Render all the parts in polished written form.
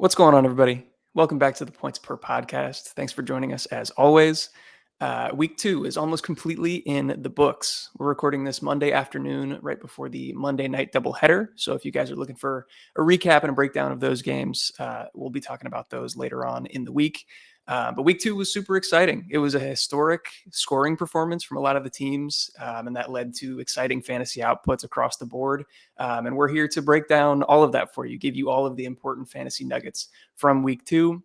What's going on, everybody? Welcome back to the Points Per Podcast. Thanks for joining us as always. Week 2 is almost completely in the books. We're recording this Monday afternoon, right before the Monday night doubleheader. So if you guys are looking for a recap and a breakdown of those games, we'll be talking about those later on in the week. But week 2 was super exciting. It was a historic scoring performance from a lot of the teams, and that led to exciting fantasy outputs across the board. And we're here to break down all of that for you, give you all of the important fantasy nuggets from week 2,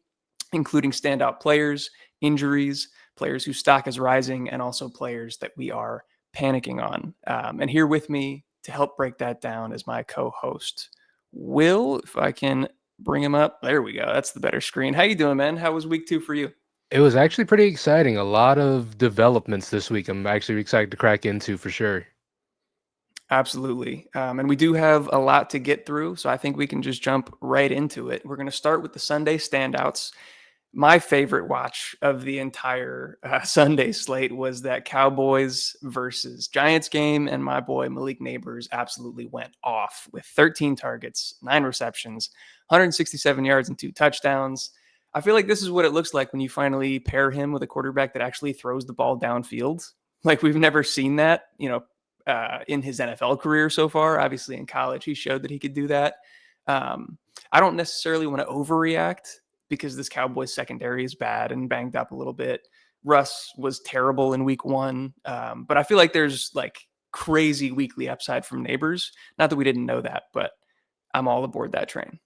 including standout players, injuries, players whose stock is rising, and also players that we are panicking on. And here with me to help break that down is my co-host, Will. If I can bring him up. There we go. That's the better screen. How you doing, man? How was week 2 for you? It was actually pretty exciting. A lot of developments this week. I'm actually excited to crack into for sure. Absolutely. And we do have a lot to get through, so I think we can just jump right into it. We're going to start with the Sunday standouts. My favorite watch of the entire Sunday slate was that Cowboys versus Giants game, and my boy Malik Nabers absolutely went off with 13 targets, 9 receptions, 167 yards, and 2 touchdowns. I feel like this is what it looks like when you finally pair him with a quarterback that actually throws the ball downfield. Like we've never seen that, in his NFL career so far. Obviously, in college, he showed that he could do that. I don't necessarily want to overreact because this Cowboys secondary is bad and banged up a little bit. Russ was terrible in week 1, but I feel like there's like crazy weekly upside from Nabers. Not that we didn't know that, but I'm all aboard that train.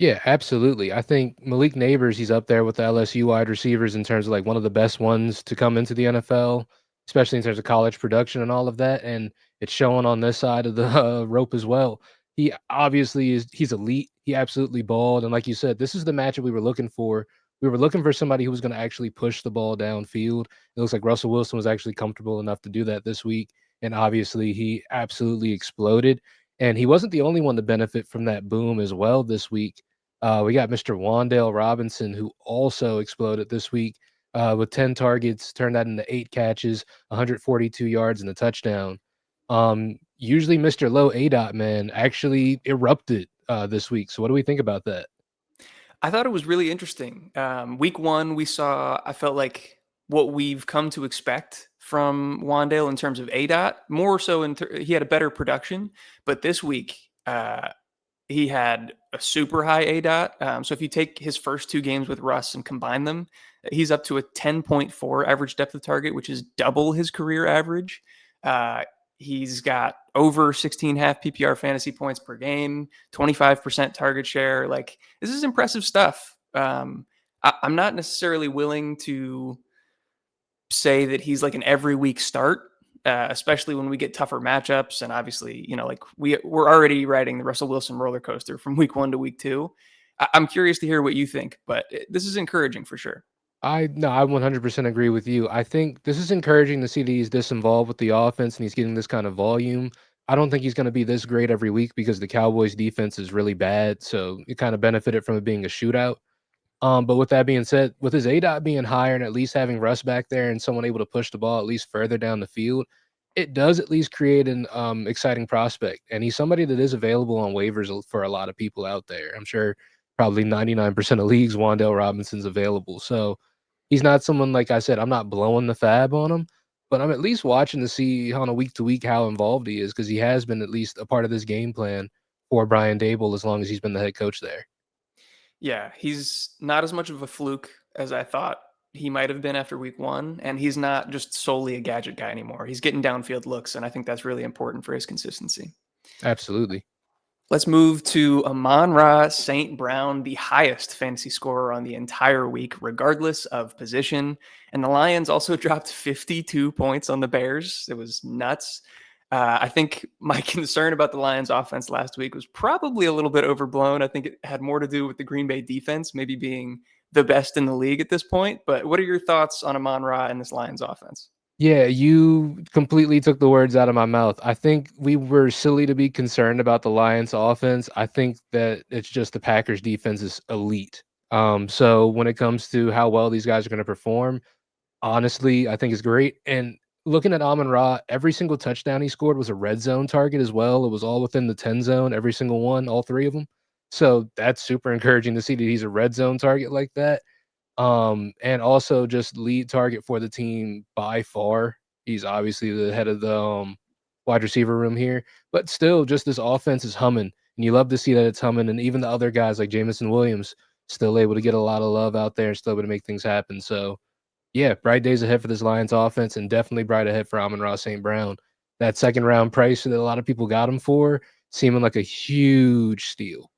Yeah, absolutely. I think Malik Nabers, he's up there with the LSU wide receivers in terms of like one of the best ones to come into the NFL, especially in terms of college production and all of that. And it's showing on this side of the rope as well. He obviously he's elite. He absolutely balled. And like you said, this is the matchup we were looking for. We were looking for somebody who was going to actually push the ball downfield. It looks like Russell Wilson was actually comfortable enough to do that this week. And obviously, he absolutely exploded. And he wasn't the only one to benefit from that boom as well this week. We got Mr. Wandale Robinson, who also exploded this week with 10 targets, turned that into 8 catches, 142 yards, and a touchdown. Usually, Mr. Low ADOT man actually erupted this week. So, what do we think about that? I thought it was really interesting. Week 1, I felt like what we've come to expect from Wandale in terms of ADOT, more so he had a better production, but this week he had a super high ADOT. So if you take his first 2 games with Russ and combine them, he's up to a 10.4 average depth of target, which is double his career average. He's got over 16.5 PPR fantasy points per game, 25% target share. Like, this is impressive stuff. I'm not necessarily willing to say that he's like an every week start, especially when we get tougher matchups. And obviously, like we're already riding the Russell Wilson roller coaster from week 1 to week 2. I'm curious to hear what you think, but this is encouraging for sure. I 100% agree with you. I think this is encouraging to see that he's this involved with the offense and he's getting this kind of volume. I don't think he's going to be this great every week because the Cowboys defense is really bad, so it kind of benefited from it being a shootout. But with that being said, with his ADOT being higher and at least having Russ back there and someone able to push the ball at least further down the field, it does at least create an exciting prospect. And he's somebody that is available on waivers for a lot of people out there. I'm sure probably 99% of leagues, Wandale Robinson's available. So he's not someone, like I said, I'm not blowing the fab on him, but I'm at least watching to see on a week to week how involved he is because he has been at least a part of this game plan for Brian Dable as long as he's been the head coach there. Yeah, he's not as much of a fluke as I thought he might have been after week 1, and he's not just solely a gadget guy anymore. He's getting downfield looks, and I think that's really important for his consistency. Absolutely. Let's move to Amon-Ra St. Brown, the highest fantasy scorer on the entire week, regardless of position. And the Lions also dropped 52 points on the Bears. It was nuts. I think my concern about the Lions offense last week was probably a little bit overblown. I think it had more to do with the Green Bay defense maybe being the best in the league at this point. But what are your thoughts on Amon-Ra and this Lions offense? Yeah, you completely took the words out of my mouth. I think we were silly to be concerned about the Lions offense. I think that it's just the Packers defense is elite. So when it comes to how well these guys are going to perform, honestly, I think it's great. And looking at Amon Ra, every single touchdown he scored was a red zone target as well. It was all within the 10 zone, every single one, all 3 of them. So that's super encouraging to see that he's a red zone target like that. And also just lead target for the team by far. He's obviously the head of the wide receiver room here, but still, just this offense is humming, and you love to see that it's humming. And even the other guys like Jamison Williams still able to get a lot of love out there, still able to make things happen. So yeah, bright days ahead for this Lions offense, and definitely bright ahead for Amon-Ra St. Brown. That second round price that a lot of people got him for seeming like a huge steal.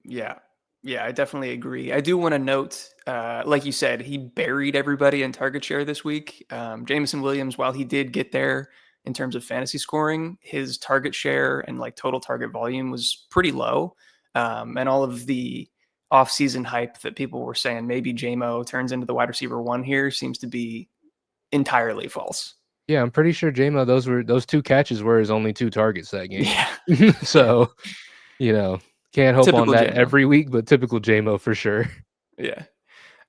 Yeah. Yeah, I definitely agree. I do want to note, like you said, he buried everybody in target share this week. Jameson Williams, while he did get there in terms of fantasy scoring, his target share and like total target volume was pretty low. And all of the offseason hype that people were saying maybe JMO turns into the wide receiver one here seems to be entirely false. Yeah, I'm pretty sure JMO, those 2 catches were his only 2 targets that game. Yeah. Yeah. So, you know, can't hope on Typical that JMO. every week, but typical JMO for sure. Yeah.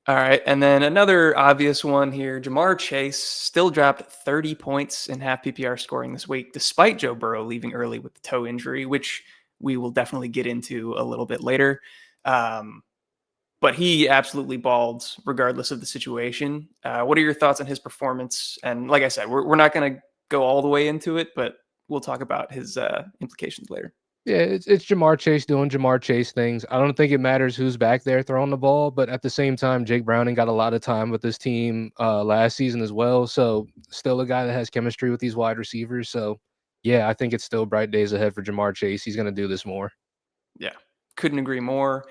All right. And then another obvious one here, Jamar Chase still dropped 30 points in half PPR scoring this week, despite Joe Burrow leaving early with the toe injury, which we will definitely get into a little bit later. Um, but he absolutely balled regardless of the situation. What are your thoughts on his performance? And like I said, we're not going to go all the way into it, but we'll talk about his implications later. Yeah, it's Jamar Chase doing Jamar Chase things. I don't think it matters who's back there throwing the ball, but at the same time, Jake Browning got a lot of time with this team last season as well. So still a guy that has chemistry with these wide receivers. So yeah, I think it's still bright days ahead for Jamar Chase. He's going to do this more. Yeah, couldn't agree more.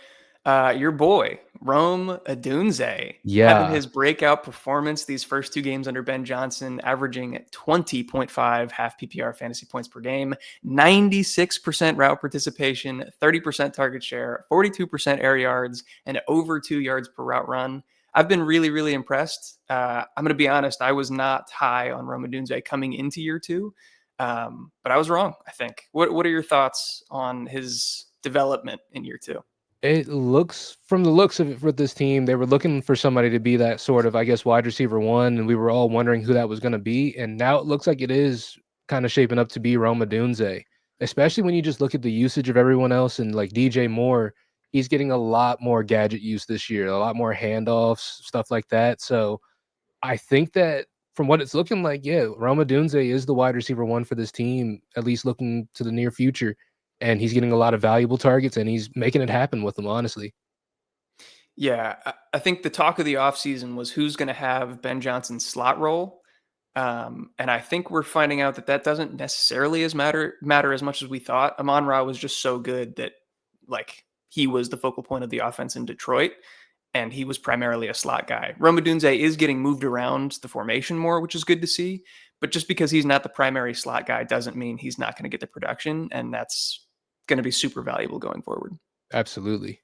Your boy, Rome Odunze, having Yeah, his breakout performance these first 2 games under Ben Johnson, averaging 20.5 half PPR fantasy points per game, 96% route participation, 30% target share, 42% air yards, and over 2 yards per route run. I've been really, really impressed. I'm going to be honest, I was not high on Rome Odunze coming into year 2, but I was wrong, I think. What are your thoughts on his development in year 2? it looks from the looks of it for this team, they were looking for somebody to be that sort of, I guess, wide receiver one, and we were all wondering who that was going to be. And now it looks like it is kind of shaping up to be Roma Dunze, especially when you just look at the usage of everyone else and like DJ Moore. He's getting a lot more gadget use this year, a lot more handoffs, stuff like that. So I think that from what it's looking like, yeah, Roma Dunze is the wide receiver one for this team, at least looking to the near future. And he's getting a lot of valuable targets and he's making it happen with them, honestly. Yeah, I think the talk of the offseason was who's going to have Ben Johnson's slot role. And I think we're finding out that that doesn't necessarily matter as much as we thought. Amon-Ra was just so good that like he was the focal point of the offense in Detroit, and he was primarily a slot guy. Rome Odunze is getting moved around the formation more, which is good to see. But just because he's not the primary slot guy doesn't mean he's not going to get the production, and that's going to be super valuable going forward. Absolutely.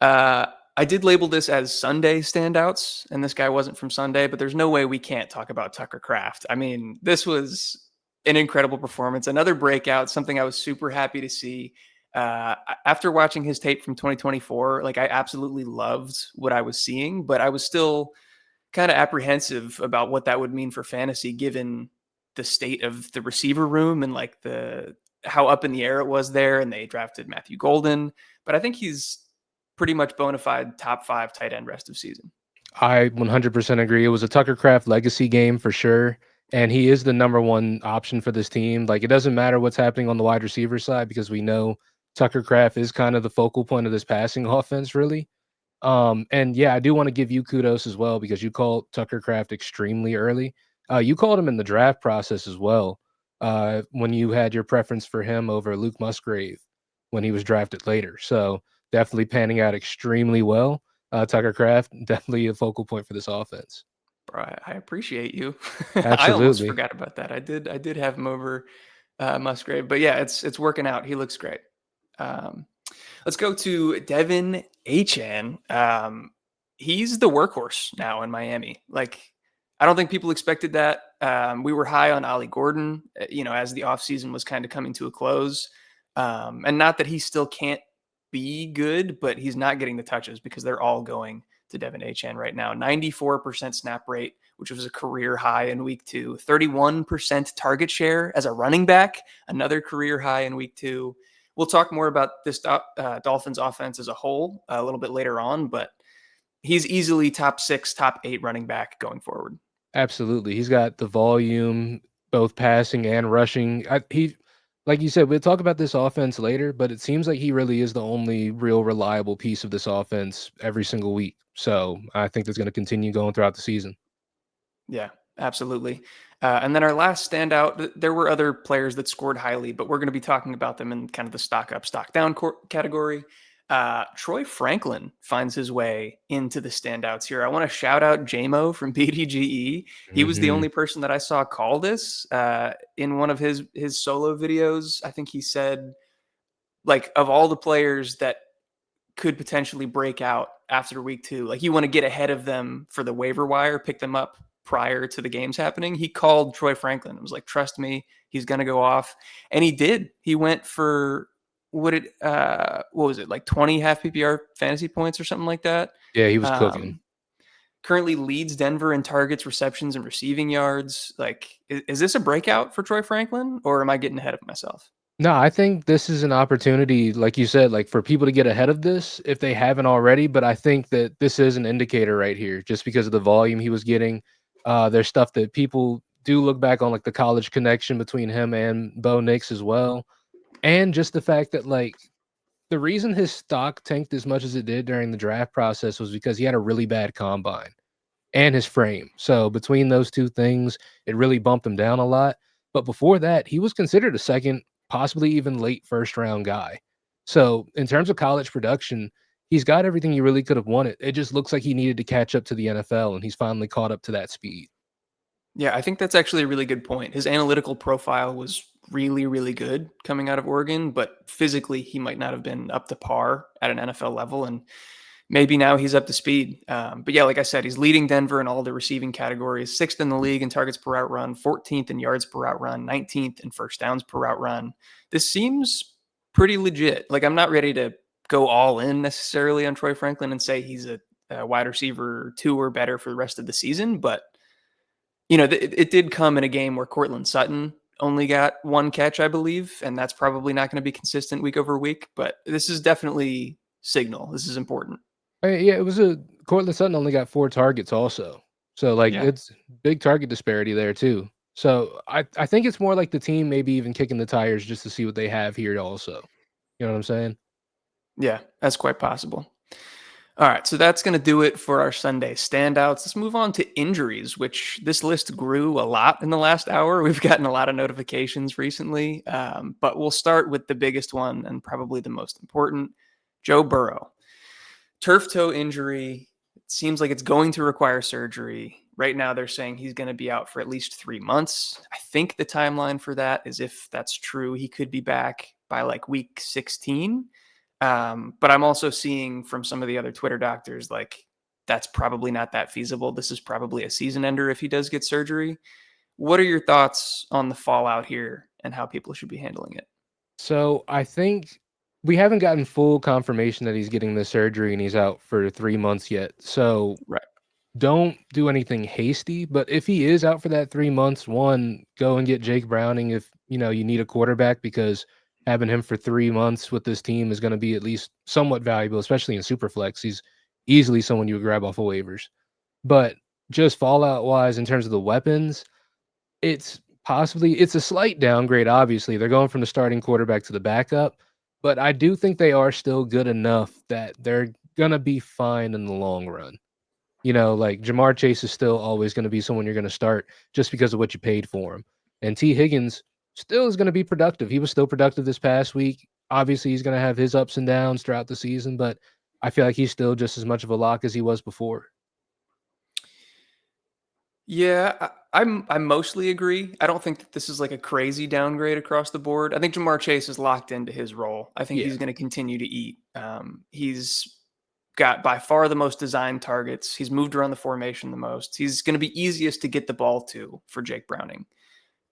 Uh, I did label this as Sunday standouts, and this guy wasn't from Sunday, but there's no way we can't talk about Tucker Kraft. I mean, this was an incredible performance, another breakout, something I was super happy to see. After watching his tape from 2024, like I absolutely loved what I was seeing, but I was still kind of apprehensive about what that would mean for fantasy, given the state of the receiver room and like the how up in the air it was there. And they drafted Matthew Golden, but I think he's pretty much bona fide top 5 tight end rest of season. I 100% agree. It was a Tucker Kraft legacy game for sure. And he is the number one option for this team. Like, it doesn't matter what's happening on the wide receiver side because we know Tucker Kraft is kind of the focal point of this passing offense, really. And yeah, I do want to give you kudos as well because you called Tucker Kraft extremely early. You called him in the draft process as well. When you had your preference for him over Luke Musgrave when he was drafted later. So definitely panning out extremely well. Tucker Kraft, definitely a focal point for this offense. Bro, I appreciate you. I almost Absolutely. forgot about that. I did have him over Musgrave, but yeah, it's working out. He looks great. Um, let's go to Devin Achan. He's the workhorse now in Miami. Like, I don't think people expected that. We were high on Ollie Gordon, as the offseason was kind of coming to a close. And not that he still can't be good, but he's not getting the touches because they're all going to Devin Achan right now. 94% snap rate, which was a career high in week 2. 31% target share as a running back, another career high in week 2. We'll talk more about this Dolphins offense as a whole a little bit later on, but he's easily top 6, top 8 running back going forward. Absolutely. He's got the volume, both passing and rushing. Like you said, we'll talk about this offense later, but it seems like he really is the only real reliable piece of this offense every single week. So I think that's going to continue going throughout the season. Yeah, absolutely. And then our last standout, there were other players that scored highly, but we're going to be talking about them in kind of the stock up, stock down category. Troy Franklin finds his way into the standouts here. I want to shout out JMO from BDGE. He was the Mhm. only person that I saw call this in one of his solo videos. I think he said, like, of all the players that could potentially break out after week 2. Like, you want to get ahead of them for the waiver wire, pick them up prior to the games happening. He called Troy Franklin. It was like, trust me, he's going to go off. And he did. He went for what was it? Like 20 half PPR fantasy points or something like that. Yeah, he was cooking. Um, Currently leads Denver in targets, receptions, and receiving yards. Like, is this a breakout for Troy Franklin, or am I getting ahead of myself? No, I think this is an opportunity, like you said, like for people to get ahead of this if they haven't already. But I think that this is an indicator right here, just because of the volume he was getting. There's stuff that people do look back on, like the college connection between him and Bo Nix as well, and just the fact that like the reason his stock tanked as much as it did during the draft process was because he had a really bad combine and his frame. So between those two things, it really bumped him down a lot. But before that, he was considered a second, possibly even late first round guy. So in terms of college production, he's got everything he really could have wanted. It just looks like he needed to catch up to the NFL, and he's finally caught up to that speed. Yeah, I think that's actually a really good point. His analytical profile was really, really good coming out of Oregon, but physically he might not have been up to par at an NFL level. And maybe now he's up to speed. But yeah, like I said, he's leading Denver in all the receiving categories, 6th in the league in targets per route run, 14th in yards per route run, 19th in first downs per route run. This seems pretty legit. Like, I'm not ready to go all in necessarily on Troy Franklin and say he's a wide receiver 2 or better for the rest of the season, but it did come in a game where Cortland Sutton only got 1 catch, I believe, and that's probably not going to be consistent week over week. But this is definitely signal. This is important. Yeah, it was a Cortland Sutton only got 4 targets also. So like Yeah. it's big target disparity there too. So I think it's more like the team maybe even kicking the tires just to see what they have here also. You know what I'm saying? Yeah, that's quite possible. All right, so that's going to do it for our Sunday standouts. Let's move on to injuries, which this list grew a lot in the last hour. We've gotten a lot of notifications recently, but we'll start with the biggest one and probably the most important: Joe Burrow. Turf toe injury. It seems like it's going to require surgery. Right now, they're saying he's going to be out for at least 3 months. I think the timeline for that is, if that's true, he could be back by like week 16. But I'm also seeing from some of the other Twitter doctors, like, that's probably not that feasible. This is probably a season ender if he does get surgery. What are your thoughts on the fallout here and how people should be handling it? So I think we haven't gotten full confirmation that he's getting the surgery and he's out for 3 months yet. So Right. don't do anything hasty. But if he is out for that 3 months, one, go and get Jake Browning if you need a quarterback, because having him for 3 months with this team is going to be at least somewhat valuable, especially in Superflex. He's easily someone you would grab off of waivers. But just fallout wise, in terms of the weapons, it's a slight downgrade, obviously. They're going from the starting quarterback to the backup, but I do think they are still good enough that they're gonna be fine in the long run. Like Jamar Chase is still always gonna be someone you're gonna start just because of what you paid for him. And T. Higgins still is gonna be productive. He was still productive this past week. Obviously, he's gonna have his ups and downs throughout the season, but I feel like he's still just as much of a lock as he was before. Yeah, I mostly agree. I don't think that this is like a crazy downgrade across the board. I think Jamar Chase is locked into his role. I think Yeah. he's going to continue to eat. He's got by far the most designed targets. He's moved around the formation the most. He's going to be easiest to get the ball to for Jake Browning.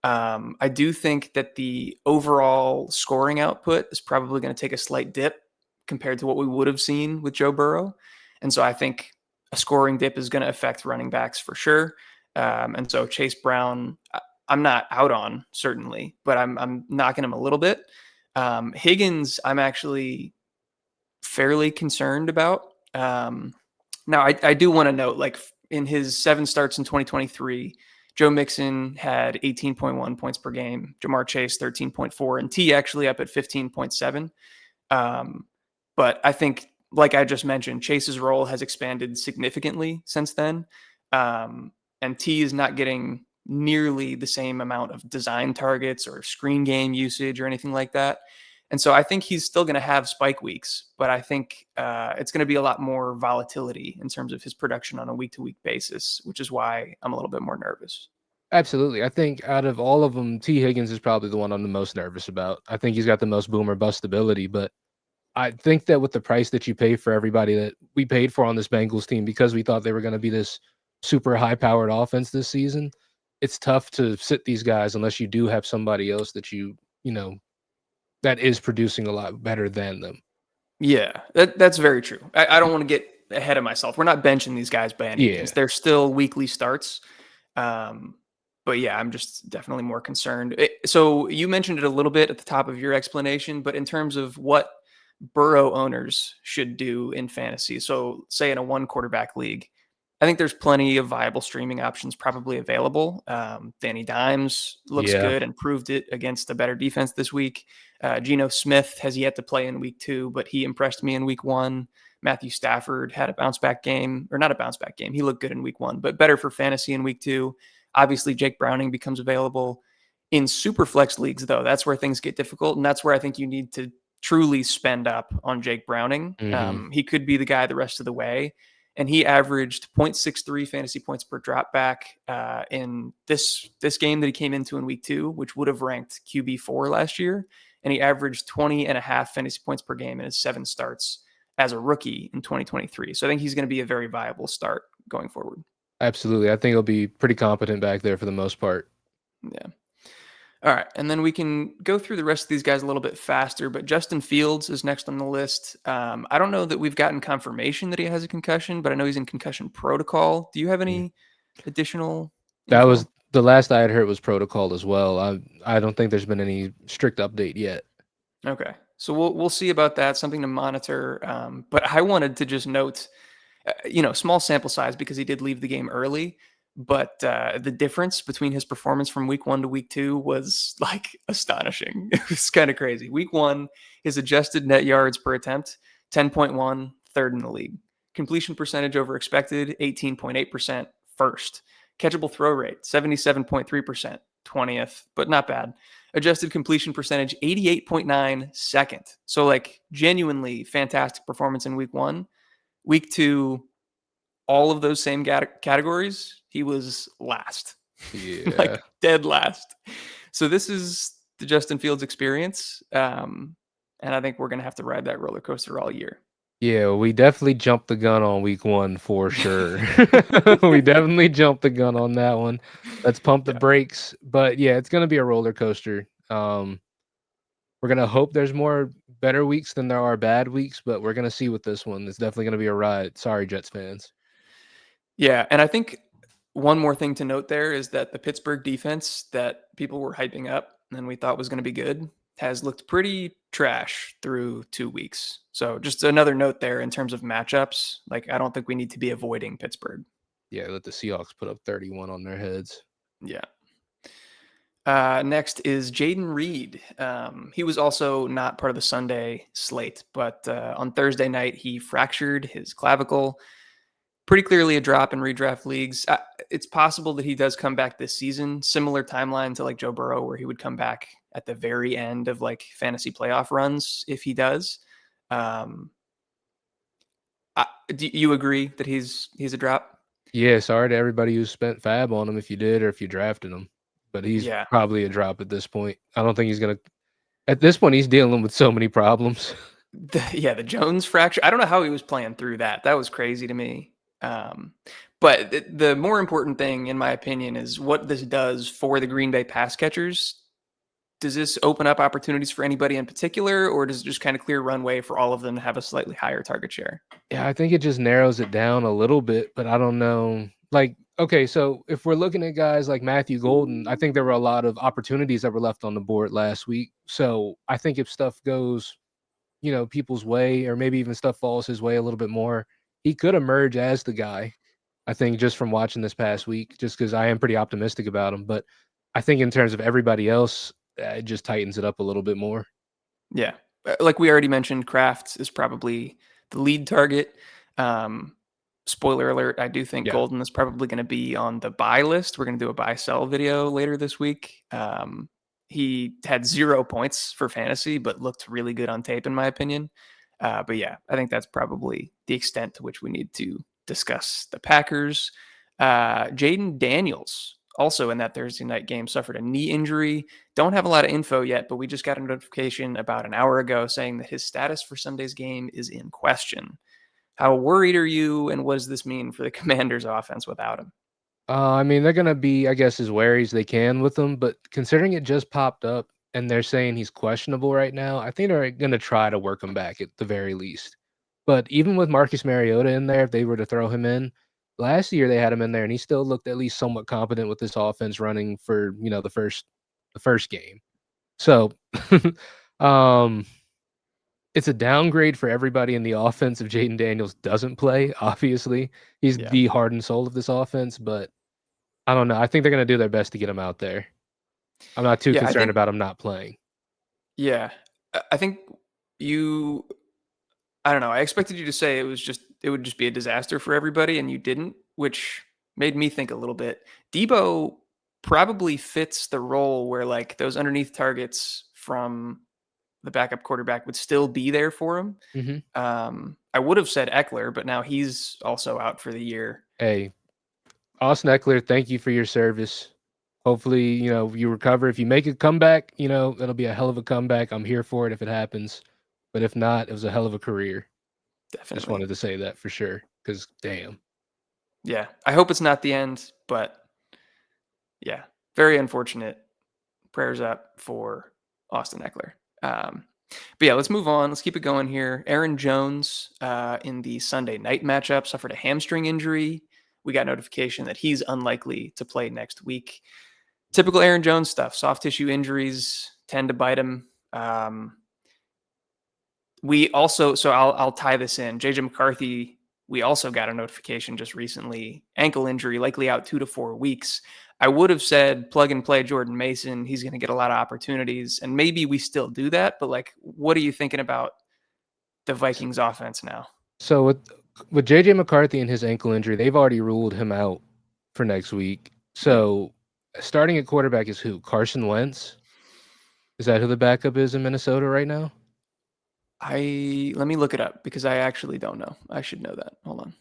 I do think that the overall scoring output is probably going to take a slight dip compared to what we would have seen with Joe Burrow. And so I think a scoring dip is going to affect running backs for sure. And so Chase Brown, I'm not out on, certainly, but I'm knocking him a little bit. Higgins, I'm actually fairly concerned about. Now, I do want to note, like in his 7 starts in 2023, Joe Mixon had 18.1 points per game, Jamar Chase 13.4, and T actually up at 15.7. But I think, like I just mentioned, Chase's role has expanded significantly since then. And T is not getting nearly the same amount of design targets or screen game usage or anything like that. And so I think he's still going to have spike weeks, but I think it's going to be a lot more volatility in terms of his production on a week to week basis, which is why I'm a little bit more nervous. Absolutely. I think out of all of them, T. Higgins is probably the one I'm the most nervous about. I think he's got the most boom or bust ability, but I think that with the price that you pay for everybody that we paid for on this Bengals team, because we thought they were going to be this super high powered offense this season, it's tough to sit these guys unless you do have somebody else that you know, that is producing a lot better than them. Yeah, that's very true. I don't want to get ahead of myself. We're not benching these guys by any Yeah. means. They're still weekly starts. Um, but yeah, I'm just definitely more concerned. So you mentioned it a little bit at the top of your explanation, but in terms of what Burrow owners should do in fantasy, so say in a 1 quarterback league, I think there's plenty of viable streaming options probably available. Danny Dimes looks Yeah. good and proved it against a better defense this week. Geno Smith has yet to play in week 2, but he impressed me in week 1. Matthew Stafford had a bounce back game, or not a bounce back game. He looked good in week 1, but better for fantasy in week 2. Obviously, Jake Browning becomes available. In super flex leagues, though, that's where things get difficult. And that's where I think you need to truly spend up on Jake Browning. Mhm. He could be the guy the rest of the way. And he averaged 0.63 fantasy points per drop back in this game that he came into in week 2, which would have ranked QB4 last year. And he averaged 20.5 fantasy points per game in his 7 starts as a rookie in 2023. So I think he's going to be a very viable start going forward. Absolutely. I think he'll be pretty competent back there for the most part. Yeah. All right. And then we can go through the rest of these guys a little bit faster, but Justin Fields is next on the list. I don't know that we've gotten confirmation that he has a concussion, but I know he's in concussion protocol. Do you have Mhm. any additional That was info? the last I had heard was protocol as well. I don't think there's been any strict update yet. Okay. So we'll see about that, something to monitor. But I wanted to just note, small sample size because he did leave the game early. But the difference between his performance from week 1 to week 2 was like astonishing. It was kind of crazy. Week 1, his adjusted net yards per attempt, 10.1, third in the league. Completion percentage over expected, 18.8%, first. Catchable throw rate, 77.3%, 20th, but not bad. Adjusted completion percentage, 88.9, second. So, like, genuinely fantastic performance in week 1. Week 2, all of those same categories, he was last, Yeah. like dead last. So this is the Justin Fields experience. And I think we're going to have to ride that roller coaster all year. Yeah, we definitely jumped the gun on week 1 for sure. We definitely jumped the gun on that one. Let's pump the Yeah. brakes, but yeah, it's gonna be a roller coaster. We're gonna hope there's more better weeks than there are bad weeks, but we're gonna see with this one. It's definitely gonna be a ride. Sorry, Jets fans. Yeah. And I think one more thing to note there is that the Pittsburgh defense that people were hyping up and we thought was going to be good has looked pretty trash through 2 weeks. So just another note there in terms of matchups. Like, I don't think we need to be avoiding Pittsburgh. Yeah, let the Seahawks put up 31 on their heads. Yeah. Next is Jaden Reed. He was also not part of the Sunday slate, but on Thursday night, he fractured his clavicle. Pretty clearly a drop in redraft leagues. It's possible that he does come back this season. Similar timeline to like Joe Burrow, where he would come back at the very end of like fantasy playoff runs if he does. Um, do you agree that he's a drop? Yeah, sorry to everybody who spent fab on him if you did or if you drafted him, but he's Yeah. probably a drop at this point. I don't think he's gonna. At this point, he's dealing with so many problems. The Jones fracture. I don't know how he was playing through that. That was crazy to me. Um, but the more important thing, in my opinion, is what this does for the Green Bay pass catchers. Does this open up opportunities for anybody in particular, or does it just kind of clear runway for all of them to have a slightly higher target share? Yeah, I think it just narrows it down a little bit, but I don't know. Like, Okay, so if we're looking at guys like Matthew Golden, I think there were a lot of opportunities that were left on the board last week. So I think if stuff goes, people's way, or maybe even stuff falls his way a little bit more, he could emerge as the guy. I think just from watching this past week, just because I am pretty optimistic about him. But I think in terms of everybody else, it just tightens it up a little bit more. Yeah. Like we already mentioned, Kraft is probably the lead target. Um, Spoiler alert, I do think Yeah. Golden is probably going to be on the buy list. We're going to do a buy sell video later this week. He had 0 points for fantasy, but looked really good on tape, in my opinion. But yeah, I think that's probably the extent to which we need to discuss the Packers. Jaden Daniels, also in that Thursday night game, suffered a knee injury. Don't have a lot of info yet, but we just got a notification about an hour ago saying that his status for Sunday's game is in question. How worried are you, and what does this mean for the Commanders' offense without him? I mean, they're gonna be, I guess, as wary as they can with him. But considering it just popped up and they're saying he's questionable right now, I think they're gonna try to work him back at the very least. But even with Marcus Mariota in there, if they were to throw him in, last year they had him in there and he still looked at least somewhat competent with this offense running for the first game. So, um, it's a downgrade for everybody in the offense if Jaden Daniels doesn't play. Obviously, he's Yeah. the heart and soul of this offense, but I don't know. I think they're gonna do their best to get him out there. I'm not too Yeah, I concerned think about him not playing. yeah. I think you I don't know. I expected you to say it would just be a disaster for everybody, and you didn't, which made me think a little bit. Debo probably fits the role where like those underneath targets from the backup quarterback would still be there for him. Mhm. I would have said Eckler, but now he's also out for the year. Hey, Austin Eckler, thank you for your service. Hopefully, you recover. If you make a comeback, it'll be a hell of a comeback. I'm here for it if it happens. But if not, it was a hell of a career. Just Definitely. wanted to say that for sure. Because damn. Yeah. I hope it's not the end, but yeah, very unfortunate. Prayers up for Austin Eckler. But yeah, let's move on. Let's keep it going here. Aaron Jones in the Sunday night matchup suffered a hamstring injury. We got notification that he's unlikely to play next week. Typical Aaron Jones stuff. Soft tissue injuries tend to bite him. We also, so I'll tie this in. JJ McCarthy, we also got a notification just recently. Ankle injury, likely out 2 to 4 weeks. I would have said plug and play Jordan Mason. He's going to get a lot of opportunities, and maybe we still do that. But like, what are you thinking about the Vikings offense now? So with JJ McCarthy and his ankle injury, they've already ruled him out for next week. Yep. So starting at quarterback is who? Carson Wentz? Is that who the backup is in Minnesota right now? Let me look it up because I actually don't know. I should know that. Hold on.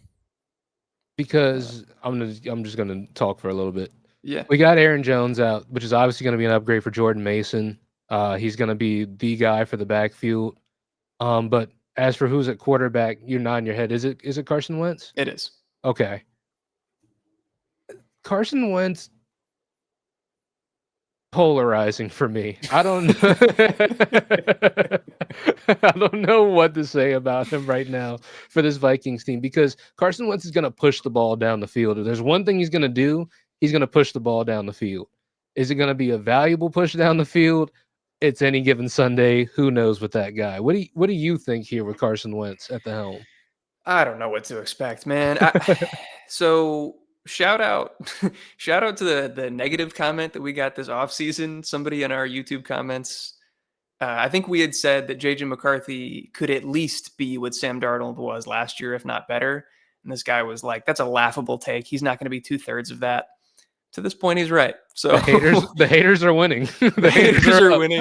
Because I'm just gonna talk for a little bit. Yeah, We got Aaron Jones out, which is obviously gonna be an upgrade for Jordan Mason. He's gonna be the guy for the backfield. But as for who's at quarterback, you're nodding your head. Is it Carson Wentz? it is. Okay. Carson Wentz polarizing for me. I don't I don't know what to say about him right now for this Vikings team because Carson Wentz is going to push the ball down the field. If there's one thing he's going to do, he's going to push the ball down the field. Is it going to be a valuable push down the field? It's any given Sunday. Who knows with that guy? What do you think here with Carson Wentz at the helm? I don't know what to expect, man. So shout out, shout out to the negative comment that we got this off season. Somebody in our YouTube comments, I think we had said that JJ McCarthy could at least be what Sam Darnold was last year, if not better. And this guy was like, "That's a laughable take. He's not going to be 2/3 of that." To this point, he's right. So The haters are winning. the The haters haters are are up. winning.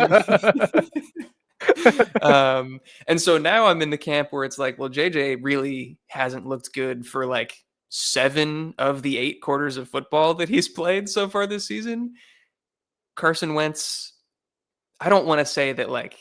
And so now I'm in the camp where it's like, well, JJ really hasn't looked good for like 7 of the 8 quarters of football that he's played so far this season. Carson Wentz, I don't want to say that like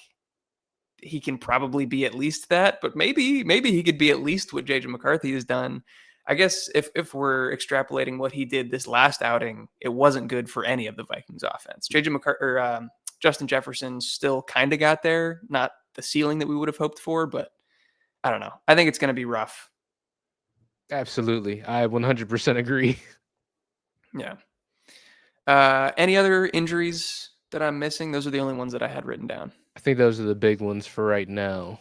he can probably be at least that, but maybe he could be at least what JJ McCarthy has done. I guess if we're extrapolating what he did this last outing, it wasn't good for any of the Vikings offense. JJ McCarthy or Justin Jefferson still kind of got there, not the ceiling that we would have hoped for, but I don't know. I think it's going to be rough. Absolutely. I 100% agree. Yeah. Any other injuries that I'm missing? Those are the only ones that I had written down. I think those are the big ones for right now,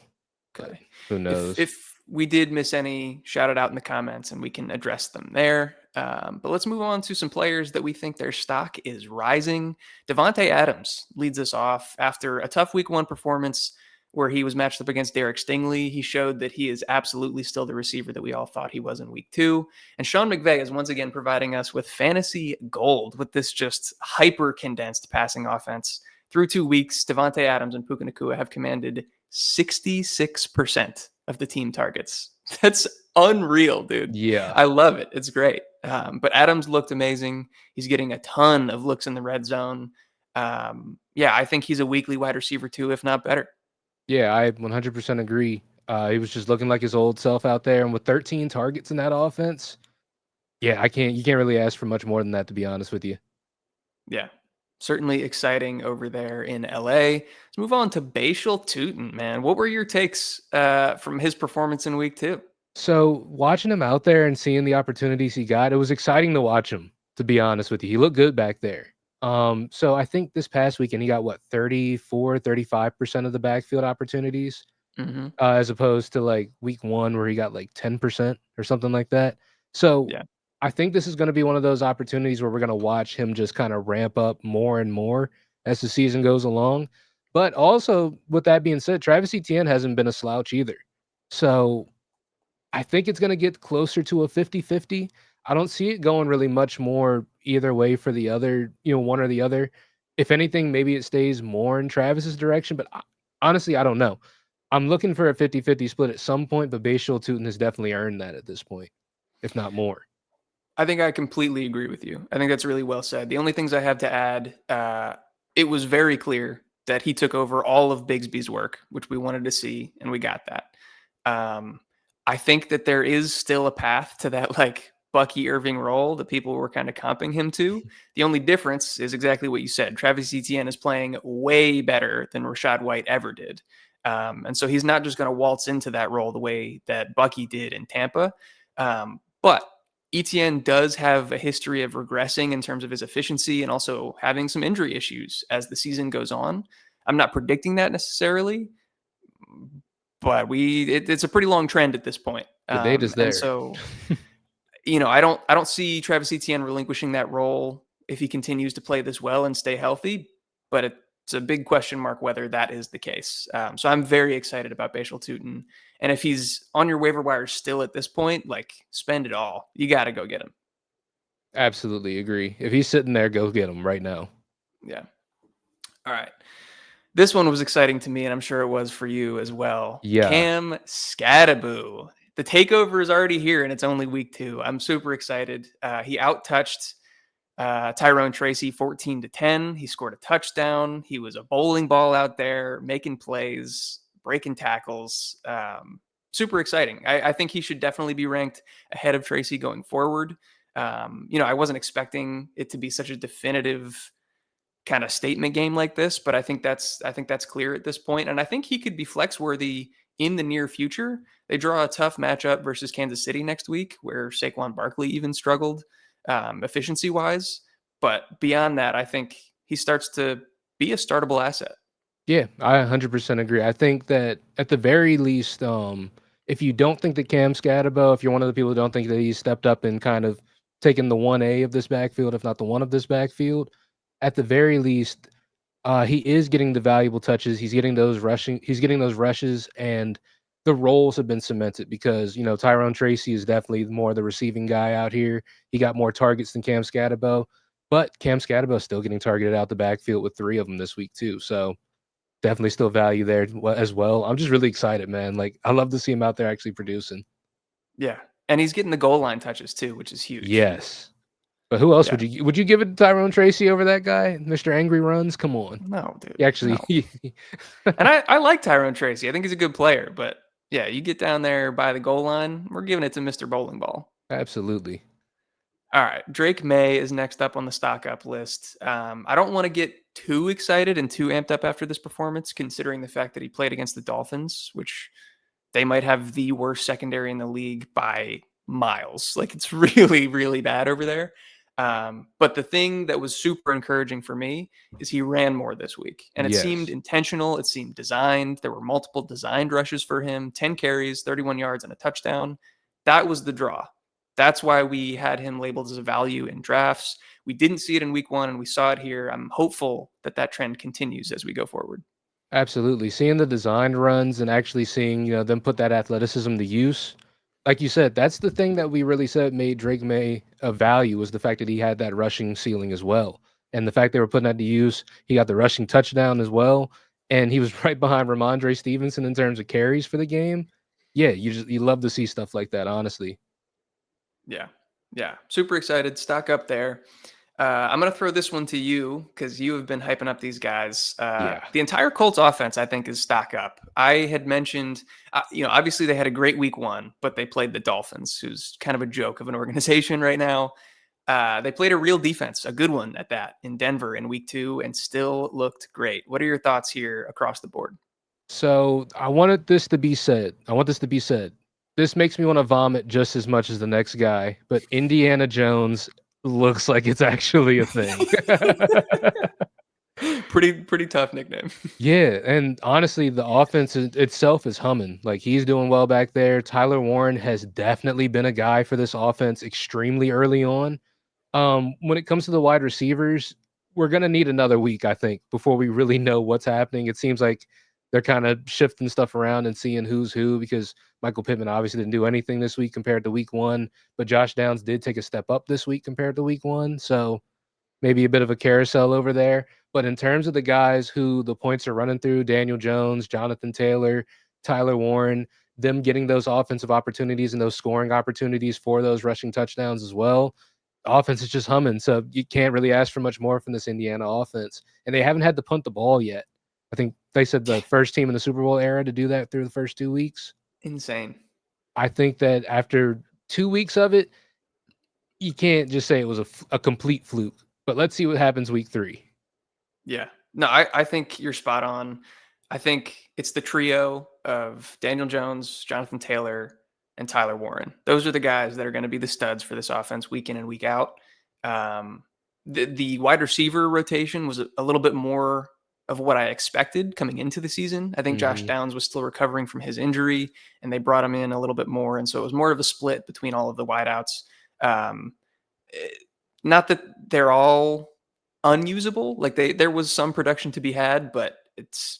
but Okay. who knows? If we did miss any, shout it out in the comments and we can address them there. But let's move on to some players that we think their stock is rising. Devontae Adams leads us off after a tough week one performance where he was matched up against Derek Stingley. He showed that he is absolutely still the receiver that we all thought he was in week two. And Sean McVay is once again providing us with fantasy gold with this just hyper condensed passing offense. Through 2 weeks, Devontae Adams and Puka Nacua have commanded 66% of the team targets. That's unreal, dude. Yeah. I love it. It's great. But Adams looked amazing. He's getting a ton of looks in the red zone. Yeah, I think he's a weekly wide receiver too, if not better. Yeah, I 100% agree. He was just looking like his old self out there, and with 13 targets in that offense, yeah, you can't really ask for much more than that, to be honest with you. Yeah, certainly exciting over there in LA. Let's move on to Bashal Tutin, man. What were your takes from his performance in week two? So watching him out there and seeing the opportunities he got, it was exciting to watch him, to be honest with you. He looked good back there. So I think this past weekend he got what 35% of the backfield opportunities, Mm-hmm. as opposed to like week one where he got like 10% or something like that. So Yeah. I think this is going to be one of those opportunities where we're going to watch him just kind of ramp up more and more as the season goes along. But also, with that being said, Travis Etienne hasn't been a slouch either. So I think it's gonna get closer to a 50-50. I don't see it going really much more either way for the other, one or the other. If anything, maybe it stays more in Travis's direction, but honestly, I don't know. I'm looking for a 50-50 split at some point, but Bashal Tutin has definitely earned that at this point, if not more. I think I completely agree with you. I think that's really well said. The only things I have to add, it was very clear that he took over all of Bigsby's work, which we wanted to see, and we got that. I think that there is still a path to that like Bucky Irving role that people were kind of comping him to. The only difference is exactly what you said. Travis Etienne is playing way better than Rashad White ever did. And so he's not just going to waltz into that role the way that Bucky did in Tampa. But Etienne does have a history of regressing in terms of his efficiency and also having some injury issues as the season goes on. I'm not predicting that necessarily, but it's a pretty long trend at this point. The data's And there. so, I don't see Travis Etienne relinquishing that role if he continues to play this well and stay healthy. But it's a big question mark whether that is the case. So I'm very excited about Bashal Tutin, and if he's on your waiver wire still at this point, like spend it all. You got to go get him. Absolutely agree. If he's sitting there, go get him right now. Yeah. All right. This one was exciting to me, and I'm sure it was for you as well. Yeah. Cam Scattaboo. The takeover is already here, and it's only week two. I'm super excited. He outtouched Tyrone Tracy 14-10. He scored a touchdown. He was a bowling ball out there, making plays, breaking tackles. Super exciting. I think he should definitely be ranked ahead of Tracy going forward. I wasn't expecting it to be such a definitive kind of statement game like this, but I think that's clear at this point, and I think he could be flex worthy in the near future. They draw a tough matchup versus Kansas City next week, where Saquon Barkley even struggled efficiency wise. But beyond that, I think he starts to be a startable asset. Yeah, I 100% agree. I think that at the very least, if you don't think that Cam Scatterbo, if you're one of the people who don't think that he's stepped up and kind of taken the 1A of this backfield, if not the one of this backfield, at the very least, he is getting the valuable touches. He's getting those rushes, and the roles have been cemented because, Tyrone Tracy is definitely more the receiving guy out here. He got more targets than Cam Scatterbo, but Cam Scatterbo is still getting targeted out the backfield with 3 of them this week too. So definitely still value there as well. I'm just really excited, man. Like, I love to see him out there actually producing. Yeah, and he's getting the goal line touches too, which is huge. Yes. But who else Yeah, would you give it to Tyrone Tracy over that guy, Mr. Angry Runs? Come on. no, dude, He actually no. And I like Tyrone Tracy. I think he's a good player, but yeah, you get down there by the goal line, we're giving it to Mr. Bowling Ball. Absolutely. All right, Drake May is next up on the stock up list. I don't want to get too excited and too amped up after this performance, considering the fact that he played against the Dolphins, which they might have the worst secondary in the league by miles. Like it's really, really bad over there. But the thing that was super encouraging for me is he ran more this week. And it seemed Yes. intentional. It seemed designed. There were multiple designed rushes for him, 10 carries, 31 yards, and a touchdown. That was the draw. That's why we had him labeled as a value in drafts. We didn't see it in week 1, and we saw it here. I'm hopeful that that trend continues as we go forward. Absolutely. Seeing the designed runs and actually seeing, them put that athleticism to use. Like you said, that's the thing that we really said made Drake May a value was the fact that he had that rushing ceiling as well. And the fact they were putting that to use, he got the rushing touchdown as well. And he was right behind Ramondre Stevenson in terms of carries for the game. Yeah, you love to see stuff like that, honestly. Yeah. Yeah. Super excited. Stock up there. I'm going to throw this one to you because you have been hyping up these guys. Yeah. The entire Colts offense, I think, is stock up. I had mentioned, obviously they had a great week 1, but they played the Dolphins, who's kind of a joke of an organization right now. They played a real defense, a good one at that, in Denver in week 2, and still looked great. What are your thoughts here across the board? So I wanted this to be said. I want this to be said. This makes me want to vomit just as much as the next guy, but Indiana Jones looks like it's actually a thing. Pretty tough nickname. Yeah, and honestly, the offense itself is humming. Like he's doing well back there. Tyler Warren has definitely been a guy for this offense extremely early on. When it comes to the wide receivers, we're gonna need another week, I think, before we really know what's happening. It seems like they're kind of shifting stuff around and seeing who's who because Michael Pittman obviously didn't do anything this week compared to week 1, but Josh Downs did take a step up this week compared to week 1. So maybe a bit of a carousel over there. But in terms of the guys who the points are running through, Daniel Jones, Jonathan Taylor, Tyler Warren, them getting those offensive opportunities and those scoring opportunities for those rushing touchdowns as well. The offense is just humming. So you can't really ask for much more from this Indiana offense. And they haven't had to punt the ball yet. I think they said the first team in the Super Bowl era to do that through the first 2 weeks. Insane. I think that after 2 weeks of it, you can't just say it was a complete fluke. But let's see what happens week 3. Yeah. No, I think you're spot on. I think it's the trio of Daniel Jones, Jonathan Taylor, and Tyler Warren. Those are the guys that are going to be the studs for this offense week in and week out. The wide receiver rotation was a little bit more of what I expected coming into the season. I think Josh Mhm. Downs was still recovering from his injury, and they brought him in a little bit more. And so it was more of a split between all of the wideouts. Um, eh, Not that they're all unusable. Like there was some production to be had, but it's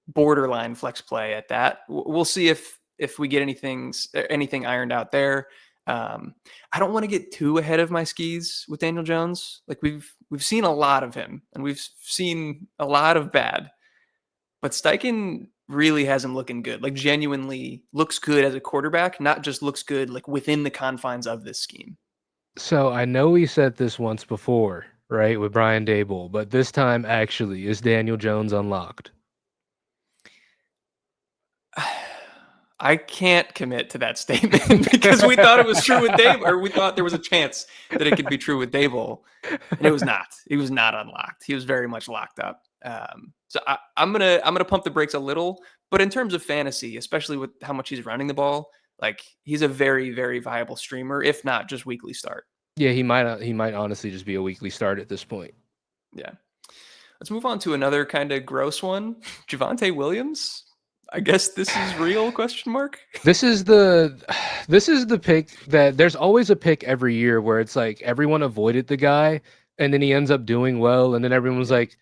borderline flex play at that. We'll see if we get anything ironed out there. I don't want to get too ahead of my skis with Daniel Jones. Like we've seen a lot of him, and we've seen a lot of bad. But Steichen really has him looking good. Like genuinely looks good as a quarterback, not just looks good like within the confines of this scheme. So I know we said this once before, right, with Brian Dable, but this time actually is Daniel Jones unlocked. I can't commit to that statement because we thought it was true with Dable, or we thought there was a chance that it could be true with Dable, and it was not. He was not unlocked. He was very much locked up. So I'm gonna pump the brakes a little, but in terms of fantasy, especially with how much he's running the ball, like he's a very very viable streamer, if not just weekly start. Yeah, he might honestly just be a weekly start at this point. Yeah. Let's move on to another kind of gross one. Javonte Williams. I guess this is real? Question mark. This is the this is the pick that there's always a pick every year where it's like everyone avoided the guy and then he ends up doing well and then everyone's Yeah. like,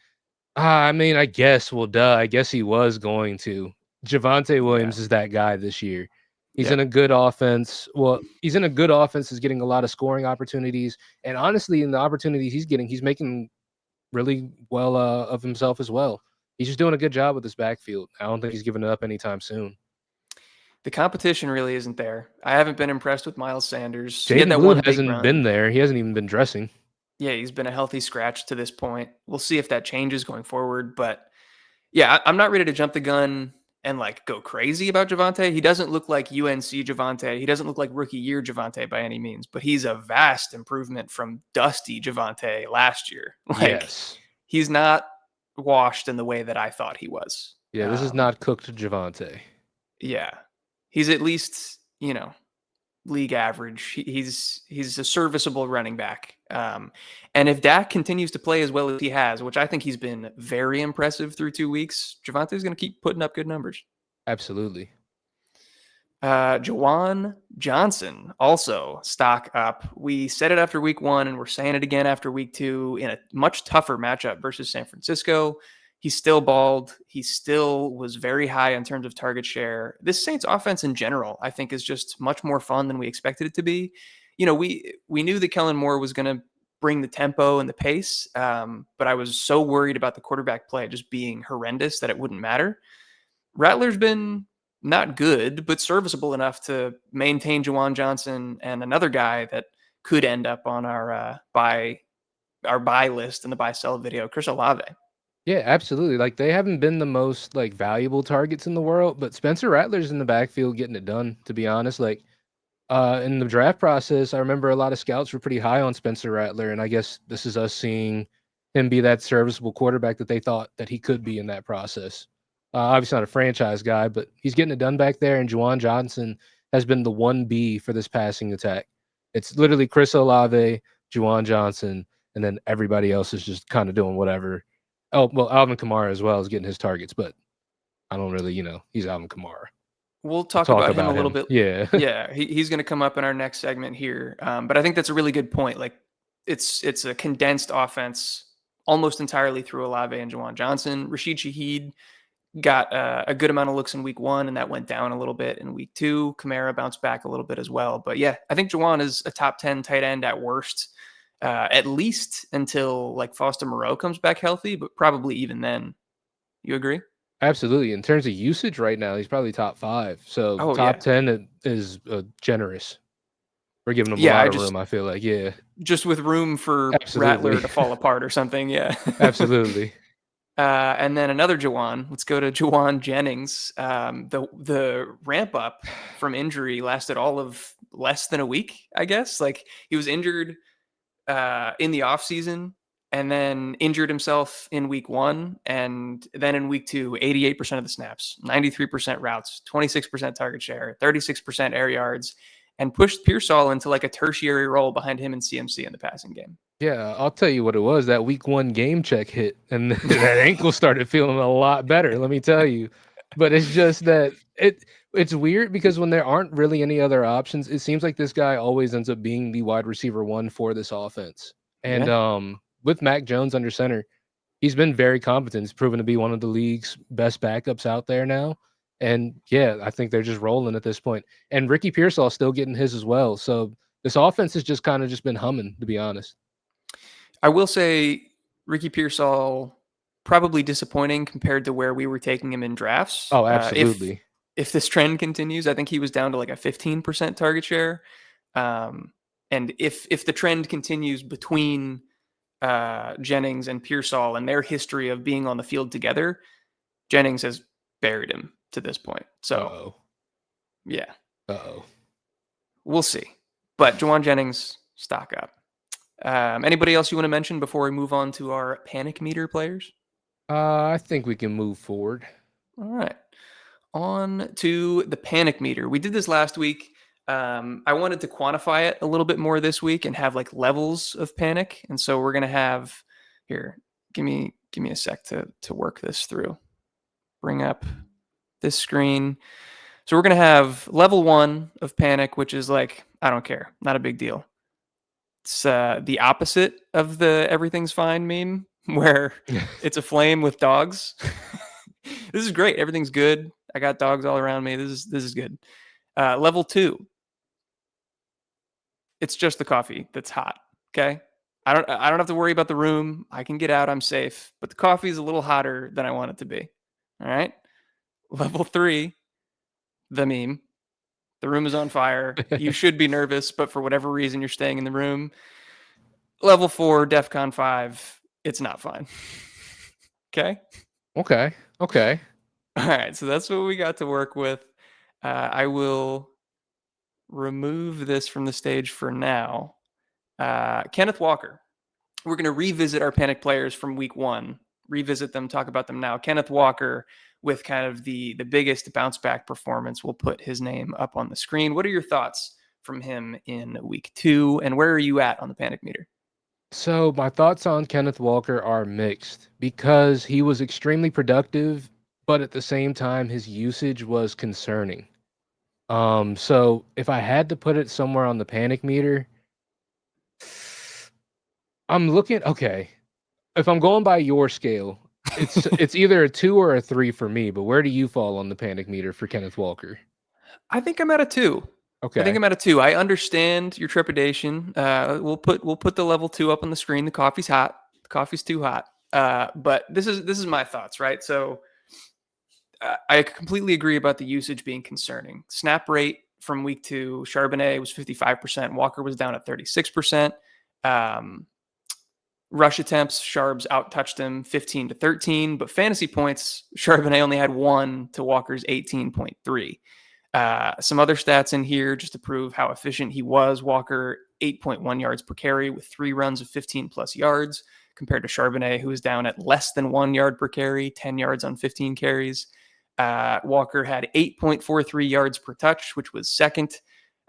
I mean, I guess, well, duh, I guess he was going to. Javonte Yeah. Williams is that guy this year. He's in Yep. a good offense. Well, he's in a good offense, is getting a lot of scoring opportunities. And honestly, in the opportunities he's getting, he's making really well of himself as well. He's just doing a good job with this backfield. I don't think he's giving it up anytime soon. The competition really isn't there. I haven't been impressed with Miles Sanders. He had Jaden that Blue one big hasn't been run. there. He hasn't even been dressing. Yeah, he's been a healthy scratch to this point. We'll see if that changes going forward. But yeah, I'm not ready to jump the gun and like go crazy about Javante. He doesn't look like UNC Javante. He doesn't look like rookie year Javante by any means, but he's a vast improvement from dusty Javante last year. Like Yes. he's not washed in the way that I thought he was. Yeah, this is not cooked Javante. Yeah. He's at least, league average. He's a serviceable running back. And if Dak continues to play as well as he has, which I think he's been very impressive through 2 weeks, Javante's going to keep putting up good numbers. Absolutely. Juwan Johnson also stock up. We said it after week 1, and we're saying it again after week 2 in a much tougher matchup versus San Francisco. He's still balled. He still was very high in terms of target share. This Saints offense in general, I think, is just much more fun than we expected it to be. We knew that Kellen Moore was going to bring the tempo and the pace, but I was so worried about the quarterback play just being horrendous that it wouldn't matter. Rattler's been not good, but serviceable enough to maintain Juwan Johnson and another guy that could end up on our buy list in the buy sell video, Chris Olave. Yeah, absolutely. Like they haven't been the most like valuable targets in the world, but Spencer Rattler's in the backfield getting it done, to be honest. Like in the draft process, I remember a lot of scouts were pretty high on Spencer Rattler, and I guess this is us seeing him be that serviceable quarterback that they thought that he could be in that process. Obviously not a franchise guy, but he's getting it done back there, and Juwan Johnson has been the 1B for this passing attack. It's literally Chris Olave, Juwan Johnson, and then everybody else is just kind of doing whatever. Oh, well, Alvin Kamara as well is getting his targets, but I don't really, he's Alvin Kamara. We'll talk about him a little bit. Yeah. Yeah, he's going to come up in our next segment here. But I think that's a really good point. Like it's a condensed offense almost entirely through Olave and Juwan Johnson. Rashid Shaheed got a good amount of looks in week 1, and that went down a little bit in week 2. Kamara bounced back a little bit as well. But yeah, I think Juwan is a top 10 tight end at worst, at least until like Foster Moreau comes back healthy, but probably even then. You agree? Absolutely. In terms of usage right now, he's probably top 5. So top 10 is generous. We're giving him a lot of room, I feel like. Yeah. Just with room for Rattler to fall apart or something. Yeah. Absolutely. And then another Juwan. Let's go to Juwan Jennings. The ramp up from injury lasted all of less than a week, I guess. Like he was injured in the offseason and then injured himself in week 1. And then in week 2, 88% of the snaps, 93% routes, 26% target share, 36% air yards, and pushed Pearsall into like a tertiary role behind him and CMC in the passing game. Yeah, I'll tell you what it was. That week 1 game check hit, and that ankle started feeling a lot better, let me tell you. But it's just that it's weird because when there aren't really any other options, it seems like this guy always ends up being the wide receiver 1 for this offense. And with Mac Jones under center, he's been very competent. He's proven to be one of the league's best backups out there now. And yeah, I think they're just rolling at this point. And Ricky Pearsall still getting his as well. So this offense has just kind of just been humming, to be honest. I will say Ricky Pearsall probably disappointing compared to where we were taking him in drafts. Oh, absolutely. If this trend continues, I think he was down to like a 15% target share. And if the trend continues between Jennings and Pearsall and their history of being on the field together, Jennings has buried him to this point. So, yeah. We'll see. But Juwan Jennings, stock up. Anybody else you want to mention before we move on to our panic meter players? I think we can move forward. All right. On to the panic meter. We did this last week. I wanted to quantify it a little bit more this week and have like levels of panic. And so we're going to have here, give me a sec to work this through. Bring up this screen. So we're going to have level 1 of panic, which is like, I don't care. Not a big deal. It's the opposite of the everything's fine meme where it's a flame with dogs. This is great. Everything's good. I got dogs all around me. This is good. Level 2. It's just the coffee that's hot. Okay. I don't have to worry about the room. I can get out. I'm safe. But the coffee is a little hotter than I want it to be. All right. Level 3, the meme. The room is on fire. You should be nervous, but for whatever reason, you're staying in the room. Level 4, DEFCON 5. It's not fine. Okay. Okay. All right. So that's what we got to work with. I will remove this from the stage for now. Kenneth Walker. We're going to revisit our panic players from week 1, revisit them, talk about them now. Kenneth Walker with kind of the biggest bounce back performance. We'll put his name up on the screen. What are your thoughts from him in week 2? And where are you at on the panic meter? So my thoughts on Kenneth Walker are mixed because he was extremely productive, but at the same time, his usage was concerning. So if I had to put it somewhere on the panic meter, I'm looking. Okay, if I'm going by your scale, it's either a 2 or a 3 for me. But where do you fall on the panic meter for Kenneth Walker? I think I'm at a 2. I think Okay, I'm at a 2. I understand your trepidation. We'll put the level 2 up on the screen. The coffee's hot. The coffee's too hot. But this is my thoughts, right? So I completely agree about the usage being concerning. Snap rate from week 2, Charbonnet was 55%. Walker was down at 36%. Um, Rush attempts, Sharbs out-touched him 15-13, but fantasy points, Charbonnet only had 1 to Walker's 18.3. Some other stats in here just to prove how efficient he was. Walker, 8.1 yards per carry with 3 runs of 15 plus yards, compared to Charbonnet, who was down at less than 1 yard per carry, 10 yards on 15 carries. Walker had 8.43 yards per touch, which was second,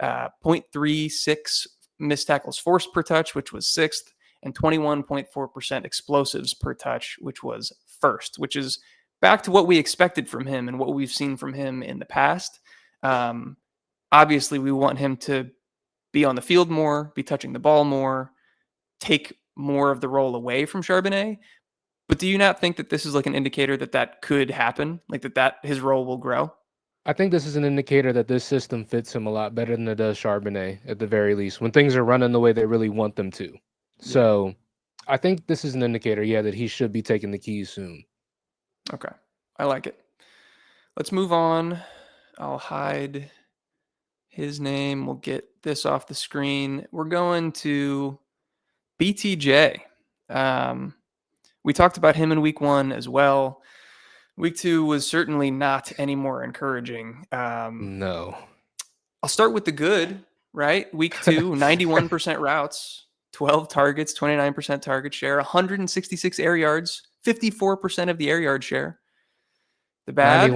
0.36 missed tackles forced per touch, which was sixth, and 21.4% explosives per touch, which was first, which is back to what we expected from him and what we've seen from him in the past. Obviously, we want him to be on the field more, be touching the ball more, take more of the role away from Charbonnet. But do you not think that this is like an indicator that that could happen, like that his role will grow? I think this is an indicator that this system fits him a lot better than it does Charbonnet, at the very least, when things are running the way they really want them to. Yeah. So I think this is an indicator, yeah, that he should be taking the keys soon. Okay. I like it. Let's move on. I'll hide his name. We'll get this off the screen. We're going to BTJ. We talked about him in week 1 as well. Week 2 was certainly not any more encouraging. No. I'll start with the good, right? Week 2, 91% routes, 12 targets, 29% target share, 166 air yards, 54% of the air yard share. The bad?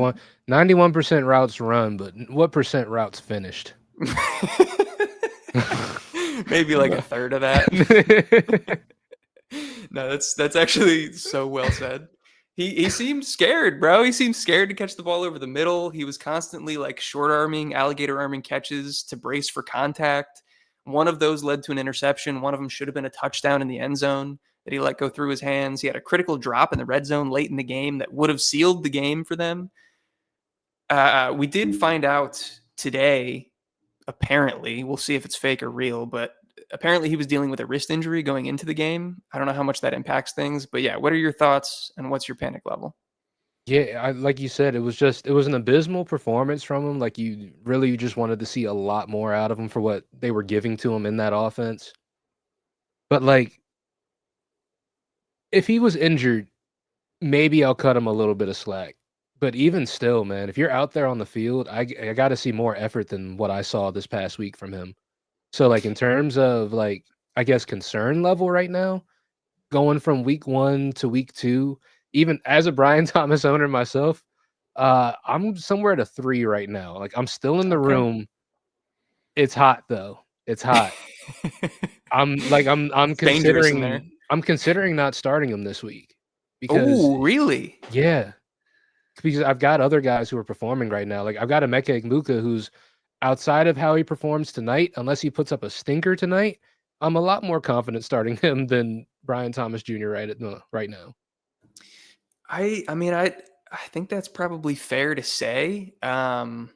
91% routes run, but what percent routes finished? Maybe like a third of that. No, that's actually so well said. He seemed scared, bro. He seemed scared to catch the ball over the middle. He was constantly like short arming, alligator arming catches to brace for contact. One of those led to an interception. One of them should have been a touchdown in the end zone that he let go through his hands. He had a critical drop in the red zone late in the game that would have sealed the game for them. We did find out today, apparently, we'll see if it's fake or real, but apparently he was dealing with a wrist injury going into the game. I don't know how much that impacts things, but yeah, what are your thoughts and what's your panic level? Yeah, like you said, it was an abysmal performance from him. Like you really just wanted to see a lot more out of him for what they were giving to him in that offense. But like if he was injured, maybe I'll cut him a little bit of slack. But even still, man, if you're out there on the field, I got to see more effort than what I saw this past week from him. So like in terms of like I guess concern level right now, going from week 1 to week 2, even as a Brian Thomas owner myself, I'm somewhere at a 3 right now. Like I'm still in the Okay. room. It's hot though. It's hot. I'm It's dangerous in there. considering not starting him this week because Oh, really? yeah, because I've got other guys who are performing right now. Like I've got a Emeka Egbuka who's outside of how he performs tonight, unless he puts up a stinker tonight, I'm a lot more confident starting him than Brian Thomas Jr. Right now. I think that's probably fair to say. I'm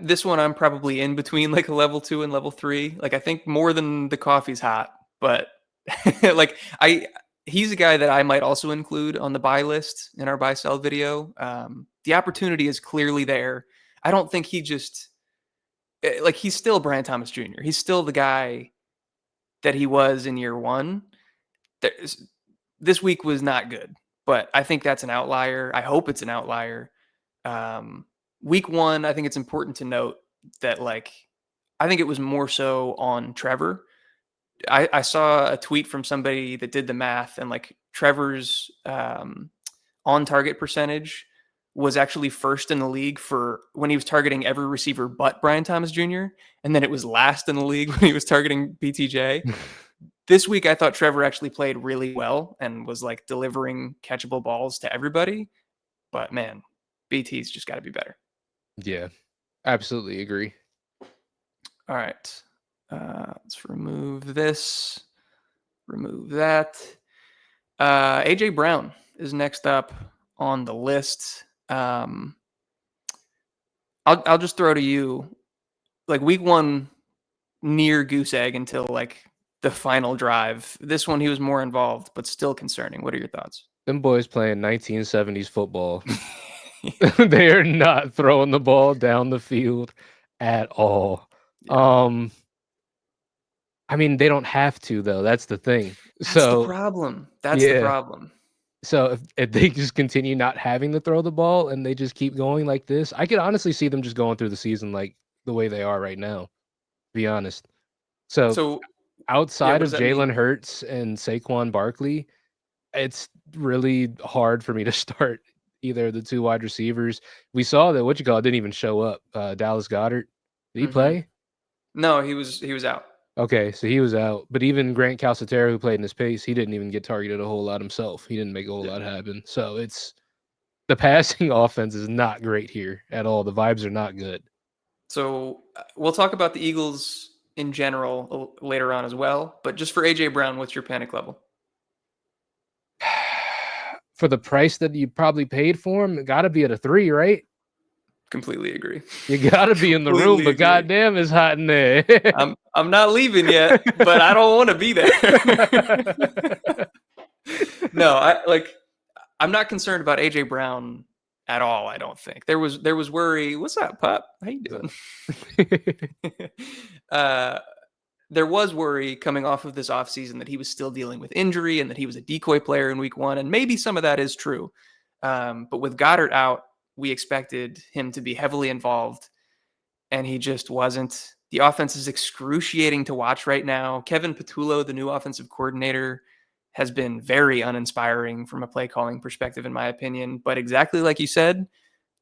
this one. I'm probably in between like a level 2 and level 3. Like I think more than the coffee's hot, but like he's a guy that I might also include on the buy list in our buy sell video. The opportunity is clearly there. I don't think he just like he's still Brian Thomas Jr. He's still the guy that he was in year 1. This week was not good, but I think that's an outlier. I hope it's an outlier. Um, Week 1, I think it's important to note that like I think it was more so on Trevor. I saw a tweet from somebody that did the math and like Trevor's on target percentage was actually first in the league for when he was targeting every receiver but Brian Thomas Jr., and then it was last in the league when he was targeting BTJ. This week, I thought Trevor actually played really well and was like delivering catchable balls to everybody. But man, BT's just got to be better. Yeah, absolutely agree. All right. Let's remove this, remove that. AJ Brown is next up on the list. I'll just throw to you, like week one, near goose egg until like the final drive. This one, he was more involved, but still concerning. What are your thoughts? Them boys playing 1970s football. They are not throwing the ball down the field at all. Yeah. I mean, they don't have to though. That's the thing. That's the So problem. That's the yeah. problem. So if they just continue not having to throw the ball and they just keep going like this, I could honestly see them just going through the season like the way they are right now, to be honest. So So, yeah, outside what of does that mean? Jalen Hurts and Saquon Barkley, it's really hard for me to start either of the two wide receivers. We saw that didn't even show up. Dallas Goedert, did he Mm-hmm. play? No, he was out. Okay, so he was out. But even Grant Calcaterra, who played in his pace, he didn't even get targeted a whole lot himself. He didn't make a whole Yeah. lot happen. So it's the passing offense is not great here at all. The vibes are not good. So we'll talk about the Eagles in general later on as well. But just for AJ Brown, what's your panic level? For the price that you probably paid for him, it got to be at a 3, right? Completely agree. You got to be in the room, Completely but agree. goddamn, it's hot in there. I'm not leaving yet, but I don't want to be there. No, I'm not concerned about AJ Brown at all. I don't think there was worry. What's up, pup? How you doing? There was worry coming off of this offseason that he was still dealing with injury and that he was a decoy player in week one, and maybe some of that is true. But with Goddard out, we expected him to be heavily involved, and he just wasn't. The offense is excruciating to watch right now. Kevin Patullo, the new offensive coordinator, has been very uninspiring from a play calling perspective, in my opinion. But exactly like you said,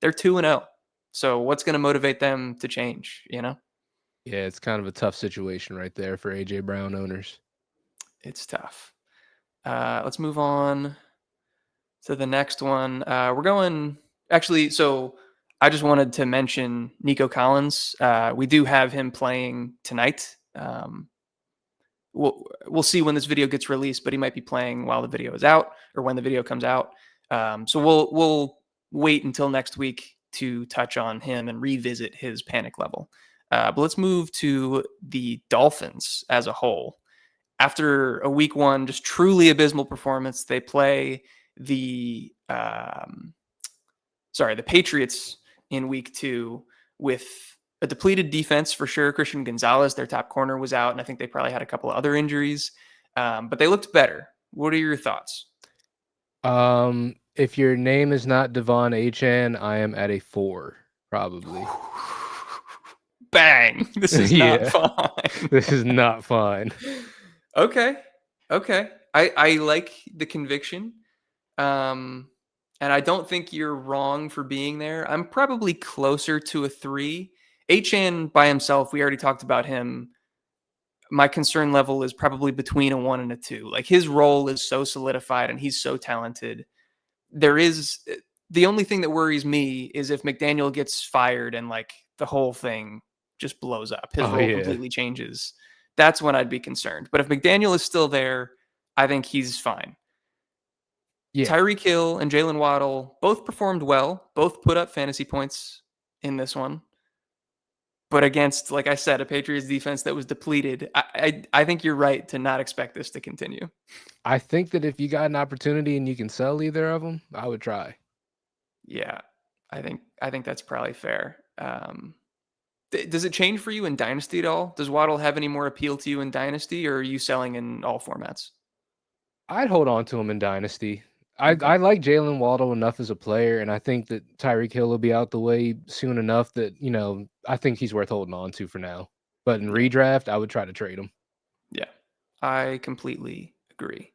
they're 2-0. So what's going to motivate them to change, you know? Yeah, it's kind of a tough situation right there for AJ Brown owners. It's tough. Let's move on to the next one. We're going actually. So I just wanted to mention Nico Collins. We do have him playing tonight. We'll see when this video gets released, but he might be playing while the video is out or when the video comes out. So we'll wait until next week to touch on him and revisit his panic level. But let's move to the Dolphins as a whole. After a week one, just truly abysmal performance, they play the the Patriots in week two with a depleted defense for sure. Christian Gonzalez, their top corner, was out, and I think they probably had a couple of other injuries, but they looked better. What are your thoughts? If your name is not Devon Achan, I am at a 4, probably. Bang! This is not Yeah, fine. this is not fine. Okay. I like the conviction. Um, and I don't think you're wrong for being there. I'm probably closer to a 3. Achan by himself, we already talked about him. My concern level is probably between a 1 and a 2. Like his role is so solidified and he's so talented. There is the only thing that worries me is if McDaniel gets fired and like the whole thing just blows up. His Oh, role yeah. completely changes. That's when I'd be concerned. But if McDaniel is still there, I think he's fine. Yeah. Tyreek Hill and Jalen Waddle both performed well, both put up fantasy points in this one. But against, like I said, a Patriots defense that was depleted, I think you're right to not expect this to continue. I think that if you got an opportunity and you can sell either of them, I would try. Yeah, I think that's probably fair. Does it change for you in Dynasty at all? Does Waddle have any more appeal to you in Dynasty, or are you selling in all formats? I'd hold on to him in Dynasty. I Okay. I like Jalen Waddle enough as a player, and I think that Tyreek Hill will be out the way soon enough that, I think he's worth holding on to for now. But in Yeah. redraft, I would try to trade him. Yeah. I completely agree.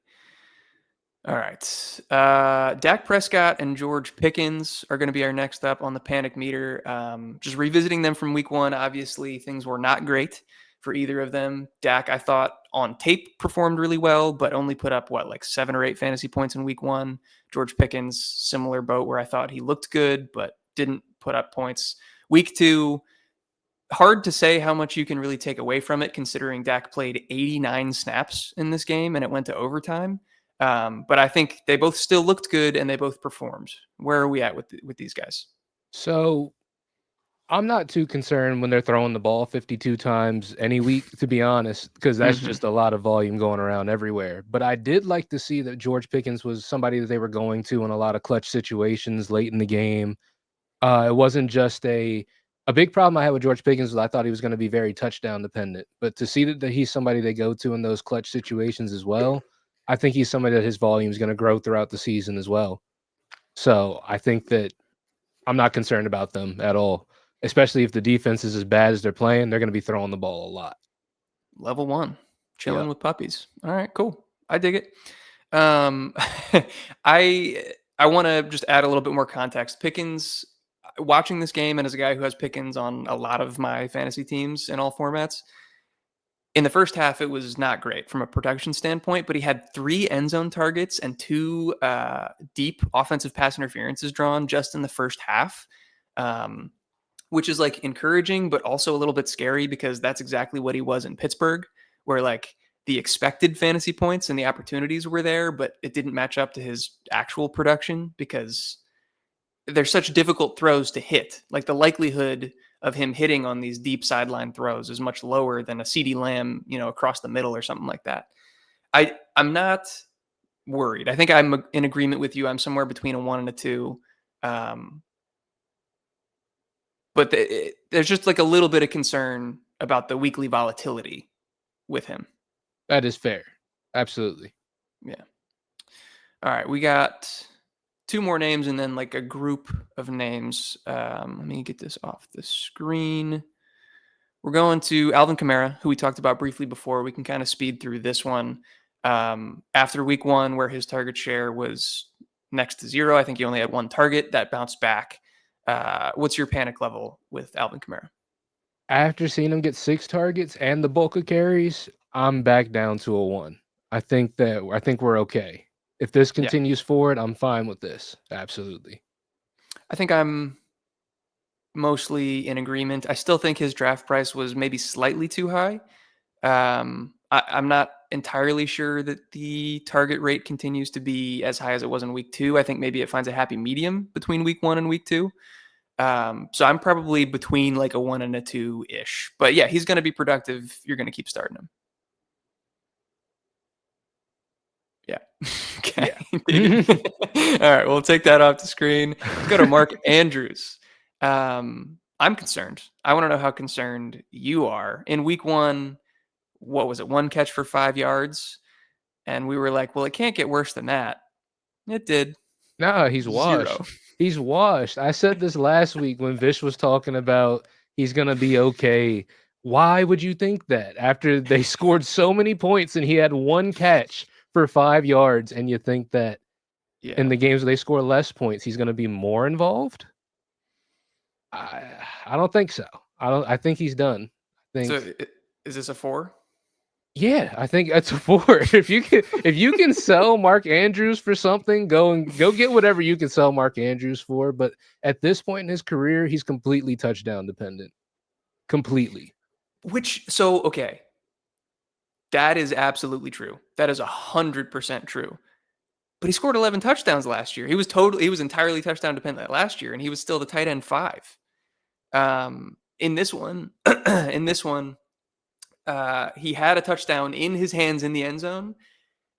All right. Dak Prescott and George Pickens are going to be our next up on the panic meter. Just revisiting them from week one. Obviously, things were not great for either of them. Dak, I thought on tape performed really well, but only put up like 7 or 8 fantasy points in week one. George Pickens, similar boat where I thought he looked good, but didn't put up points. Week two, hard to say how much you can really take away from it, considering Dak played 89 snaps in this game and it went to overtime. But I think they both still looked good and they both performed. Where are we at with these guys? So I'm not too concerned when they're throwing the ball 52 times any week, to be honest, because that's Mm-hmm. just a lot of volume going around everywhere. But I did like to see that George Pickens was somebody that they were going to in a lot of clutch situations late in the game. It wasn't just a big problem I had with George Pickens was I thought he was going to be very touchdown dependent. But to see that he's somebody they go to in those clutch situations as well, I think he's somebody that his volume is going to grow throughout the season as well. So I think that I'm not concerned about them at all, especially if the defense is as bad as they're playing. They're going to be throwing the ball a lot. Level one, chilling Yep. with puppies. All right, cool. I dig it. Um, I want to just add a little bit more context. Pickens, watching this game, and as a guy who has Pickens on a lot of my fantasy teams in all formats, in the first half, it was not great from a production standpoint, but he had 3 end zone targets and 2 deep offensive pass interferences drawn just in the first half, um, which is like encouraging, but also a little bit scary because that's exactly what he was in Pittsburgh, where like the expected fantasy points and the opportunities were there, but it didn't match up to his actual production because they're such difficult throws to hit. Like the likelihood of him hitting on these deep sideline throws is much lower than a CD Lamb, across the middle or something like that. I'm not worried. I think I'm in agreement with you. I'm somewhere between a 1 and a 2. Um, but there's just like a little bit of concern about the weekly volatility with him. That is fair. Absolutely. Yeah. All right. We got 2 more names and then like a group of names. Let me get this off the screen. We're going to Alvin Kamara, who we talked about briefly before. We can kind of speed through this one. After week one, where his target share was next to 0, I think he only had 1 target. That bounced back. What's your panic level with Alvin Kamara? After seeing him get 6 targets and the bulk of carries, I'm back down to a 1. I think we're okay. If this Yeah. continues forward, I'm fine with this. Absolutely. I think I'm mostly in agreement. I still think his draft price was maybe slightly too high. I'm not entirely sure that the target rate continues to be as high as it was in week 2. I think maybe it finds a happy medium between week 1 and week 2. So I'm probably between like a 1 and a 2-ish. But yeah, he's going to be productive. You're going to keep starting him. Yeah. Okay. Yeah. All right. We'll take that off the screen. Let's go to Mark Andrews. I'm concerned. I want to know how concerned you are. In week 1, what was it? 1 catch for 5 yards. And we were like, well, it can't get worse than that. It did. Nah, he's 0. washed. He's washed. I said this last week when Vish was talking about he's gonna be okay. Why would you think that? After they scored so many points and he had 1 catch for 5 yards, and you think that Yeah. in the games where they score less points, he's gonna be more involved? I don't think so. I think he's done. I So think is this a 4? yeah, I think that's a 4. If you can sell Mark Andrews for something, go get whatever you can sell Mark Andrews for. But at this point in his career, he's completely touchdown dependent. Completely. Okay. That is absolutely true. That is 100% true. But he scored 11 touchdowns last year. He was entirely touchdown dependent last year, and he was still the tight end 5. In this one, he had a touchdown in his hands in the end zone,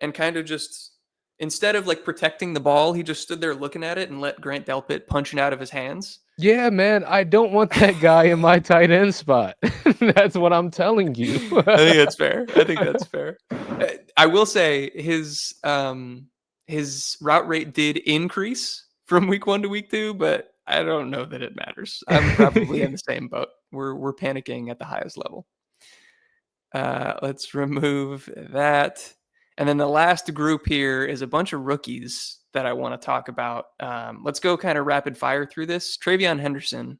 and kind of just instead of like protecting the ball, he just stood there looking at it and let Grant Delpit punch it out of his hands. Yeah, man, I don't want that guy in my tight end spot. That's what I'm telling you. I think that's fair. I will say his route rate did increase from week 1 to week 2, but I don't know that it matters. I'm probably in the same boat. We're panicking at the highest level. Let's remove that. And then the last group here is a bunch of rookies that I want to talk about. Let's go kind of rapid fire through this. Travion Henderson,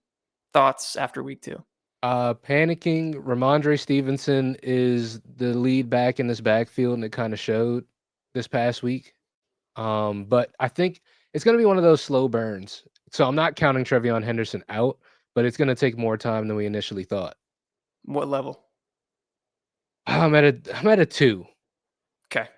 thoughts after week 2? Panicking. Ramondre Stevenson is the lead back in this backfield, and it kind of showed this past week. But I think it's going to be one of those slow burns. So I'm not counting Travion Henderson out, but it's going to take more time than we initially thought. What level? I'm at a 2. Okay.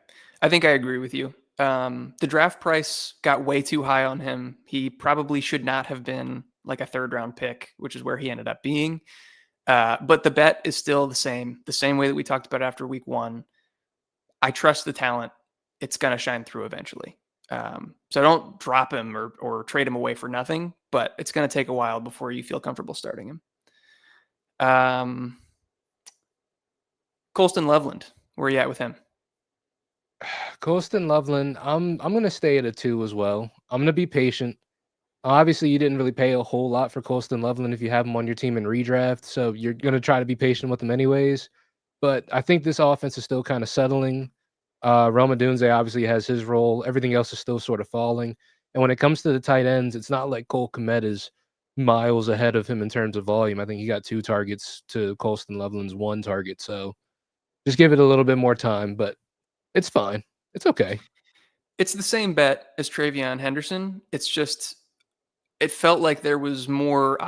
I think I agree with you. The draft price got way too high on him. He probably should not have been like a 3rd round pick, which is where he ended up being. But the bet is still the same way that we talked about after week 1. I trust the talent. It's going to shine through eventually. So don't drop him or trade him away for nothing, but it's going to take a while before you feel comfortable starting him. Colston Loveland, where are you at with him? Colston Loveland, I'm going to stay at a 2 as well. I'm going to be patient. Obviously, you didn't really pay a whole lot for Colston Loveland if you have him on your team in redraft, so you're going to try to be patient with him anyways. But I think this offense is still kind of settling. Odunze obviously has his role. Everything else is still sort of falling. And when it comes to the tight ends, it's not like Cole Kmet is miles ahead of him in terms of volume. I think he got 2 targets to Colston Loveland's 1 target. So just give it a little bit more time, but it's fine. It's okay. It's the same bet as Travion Henderson. It's just it felt like there was more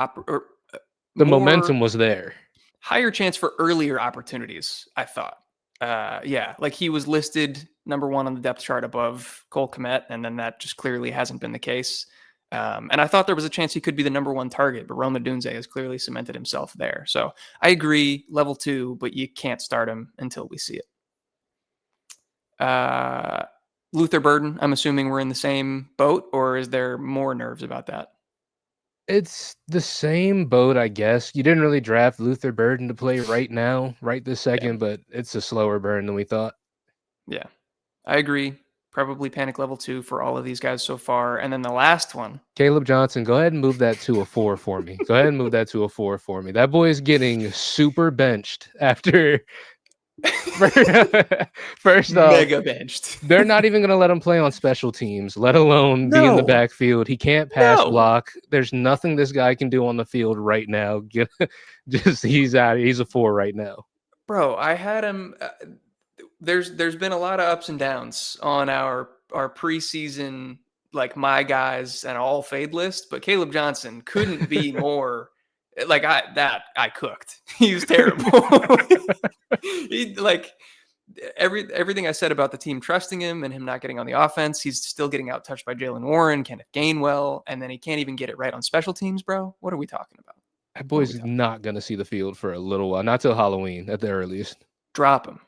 The momentum was there. Higher chance for earlier opportunities, I thought. Yeah, like he was listed number 1 on the depth chart above Cole Kmet, and then that just clearly hasn't been the case. And I thought there was a chance he could be the number 1 target, but Odunze has clearly cemented himself there. So I agree, level 2, but you can't start him until we see it. Luther Burden, I'm assuming we're in the same boat, or is there more nerves about that? It's the same boat, I guess. You didn't really draft Luther Burden to play right now, right this second, but it's a slower burn than we thought. Yeah, I agree. Probably panic level 2 for all of these guys so far. And then the last one. Caleb Johnson, go ahead and move that to a 4 for me. Go ahead and move that to a 4 for me. That boy is getting super benched after first off, Mega benched. they're not even going to let him play on special teams, let alone be in the backfield. He can't pass block. There's nothing this guy can do on the field right now. He's out. He's a 4 right now. Bro, I had him. There's been a lot of ups and downs on our preseason, like my guys and all fade list, but Caleb Johnson couldn't be more like I cooked. He was terrible. He like everything I said about the team trusting him and him not getting on the offense. He's still getting out touched by Jalen Warren, Kenneth Gainwell, and then he can't even get it right on special teams, bro. What are we talking about? That boy's not going to see the field for a little while, not till Halloween at the earliest. Drop him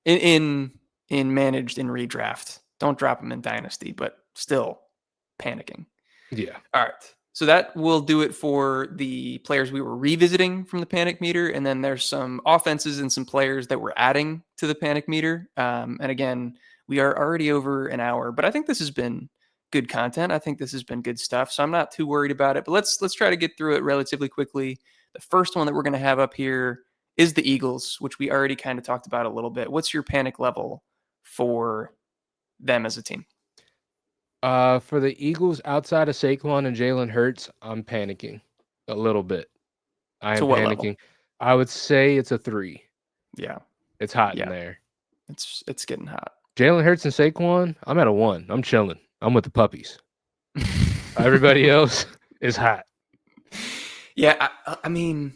in managed in redraft. Don't drop him in dynasty, but still panicking. Yeah. All right. So that will do it for the players we were revisiting from the panic meter. And then there's some offenses and some players that we're adding to the panic meter. And again, we are already over an hour, but I think this has been good content. I think this has been good stuff. So I'm not too worried about it, but let's try to get through it relatively quickly. The first one that we're going to have up here is the Eagles, which we already kind of talked about a little bit. What's your panic level for them as a team? For the Eagles, outside of Saquon and Jalen Hurts, I'm panicking a little bit. I am panicking. Level? I would say it's a 3. Yeah. It's hot in there. It's getting hot. Jalen Hurts and Saquon, I'm at a 1. I'm chilling. I'm with the puppies. Everybody else is hot. Yeah, I mean,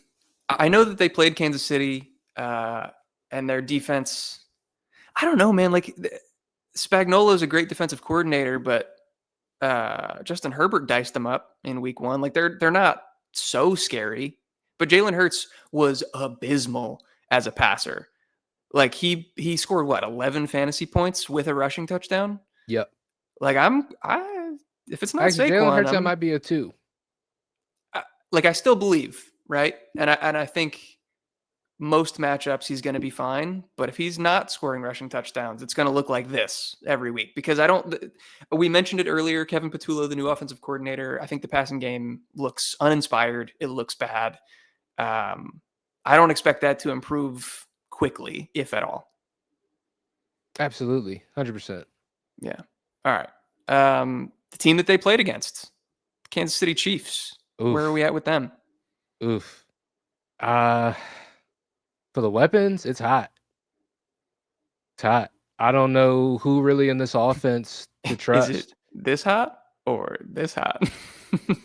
I know that they played Kansas City and their defense. I don't know, man. Like Spagnuolo is a great defensive coordinator, but Justin Herbert diced them up in week 1. Like they're not so scary, but Jalen Hurts was abysmal as a passer. Like he scored 11 fantasy points with a rushing touchdown. Yep. Like if it's not Saquon, Jalen Hurts, that might be a 2. I still believe, right? And I think most matchups he's going to be fine, but if he's not scoring rushing touchdowns, it's going to look like this every week because we mentioned it earlier, Kevin Patullo, the new offensive coordinator, I think the passing game looks uninspired. It looks bad. I don't expect that to improve quickly, if at all. Absolutely, 100%. Yeah. All right. The team that they played against, Kansas City Chiefs. Where are we Oof, at with them? oof. Uh, for the weapons, it's hot. It's hot. I don't know who really in this offense to Is it trust. this hot or this hot?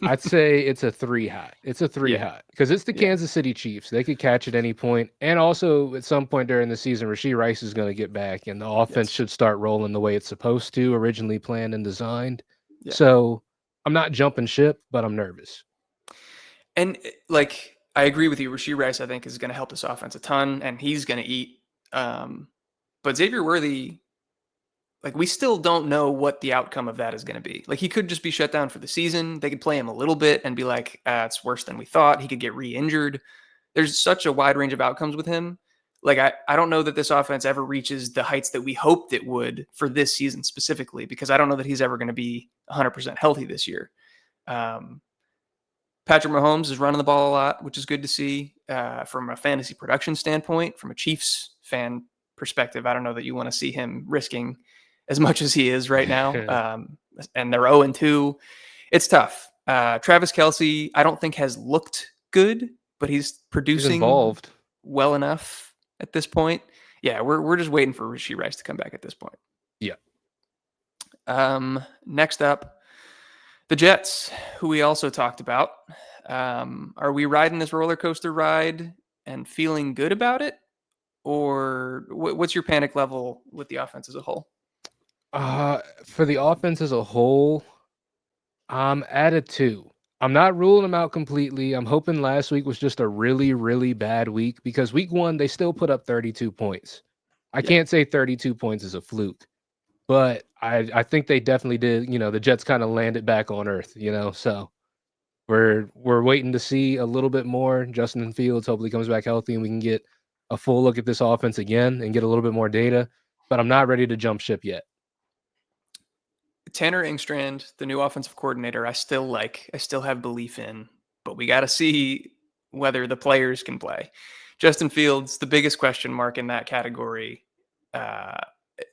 I'd say it's a 3 hot. It's a 3 Yeah. hot because it's the Yeah. Kansas City Chiefs. They could catch at any point, and also at some point during the season, Rashee Rice is gonna get back, and the offense Yes. should start rolling the way it's supposed to, originally planned and designed. Yeah. So, I'm not jumping ship, but I'm nervous. And like I agree with you. Rasheed Rice, I think, is going to help this offense a ton, and he's going to eat. But Xavier Worthy, like we still don't know what the outcome of that is going to be. Like he could just be shut down for the season. They could play him a little bit and be like, it's worse than we thought. He could get re-injured. There's such a wide range of outcomes with him. Like I don't know that this offense ever reaches the heights that we hoped it would for this season specifically, because I don't know that he's ever going to be 100% healthy this year. Um, Patrick Mahomes is running the ball a lot, which is good to see from a fantasy production standpoint. From a Chiefs fan perspective, I don't know that you want to see him risking as much as he is right now. And they're 0-2. It's tough. Travis Kelce, I don't think has looked good, but he's He's producing involved. well enough at this point. Yeah, we're just waiting for Rashee Rice to come back at this point. Yeah. Next up, the Jets, who we also talked about. Are we riding this roller coaster ride and feeling good about it? Or what's your panic level with the offense as a whole? For the offense as a whole, I'm at a 2. I'm not ruling them out completely. I'm hoping last week was just a really, really bad week because week 1, they still put up 32 points. I Yeah. can't say 32 points is a fluke, but I think they definitely did, the Jets kinda landed back on earth, so we're waiting to see a little bit more. Justin Fields hopefully comes back healthy, and we can get a full look at this offense again and get a little bit more data, but I'm not ready to jump ship yet. Tanner Engstrand, the new offensive coordinator, I still like. I still have belief in, but we got to see whether the players can play. Justin Fields, the biggest question mark in that category. Uh,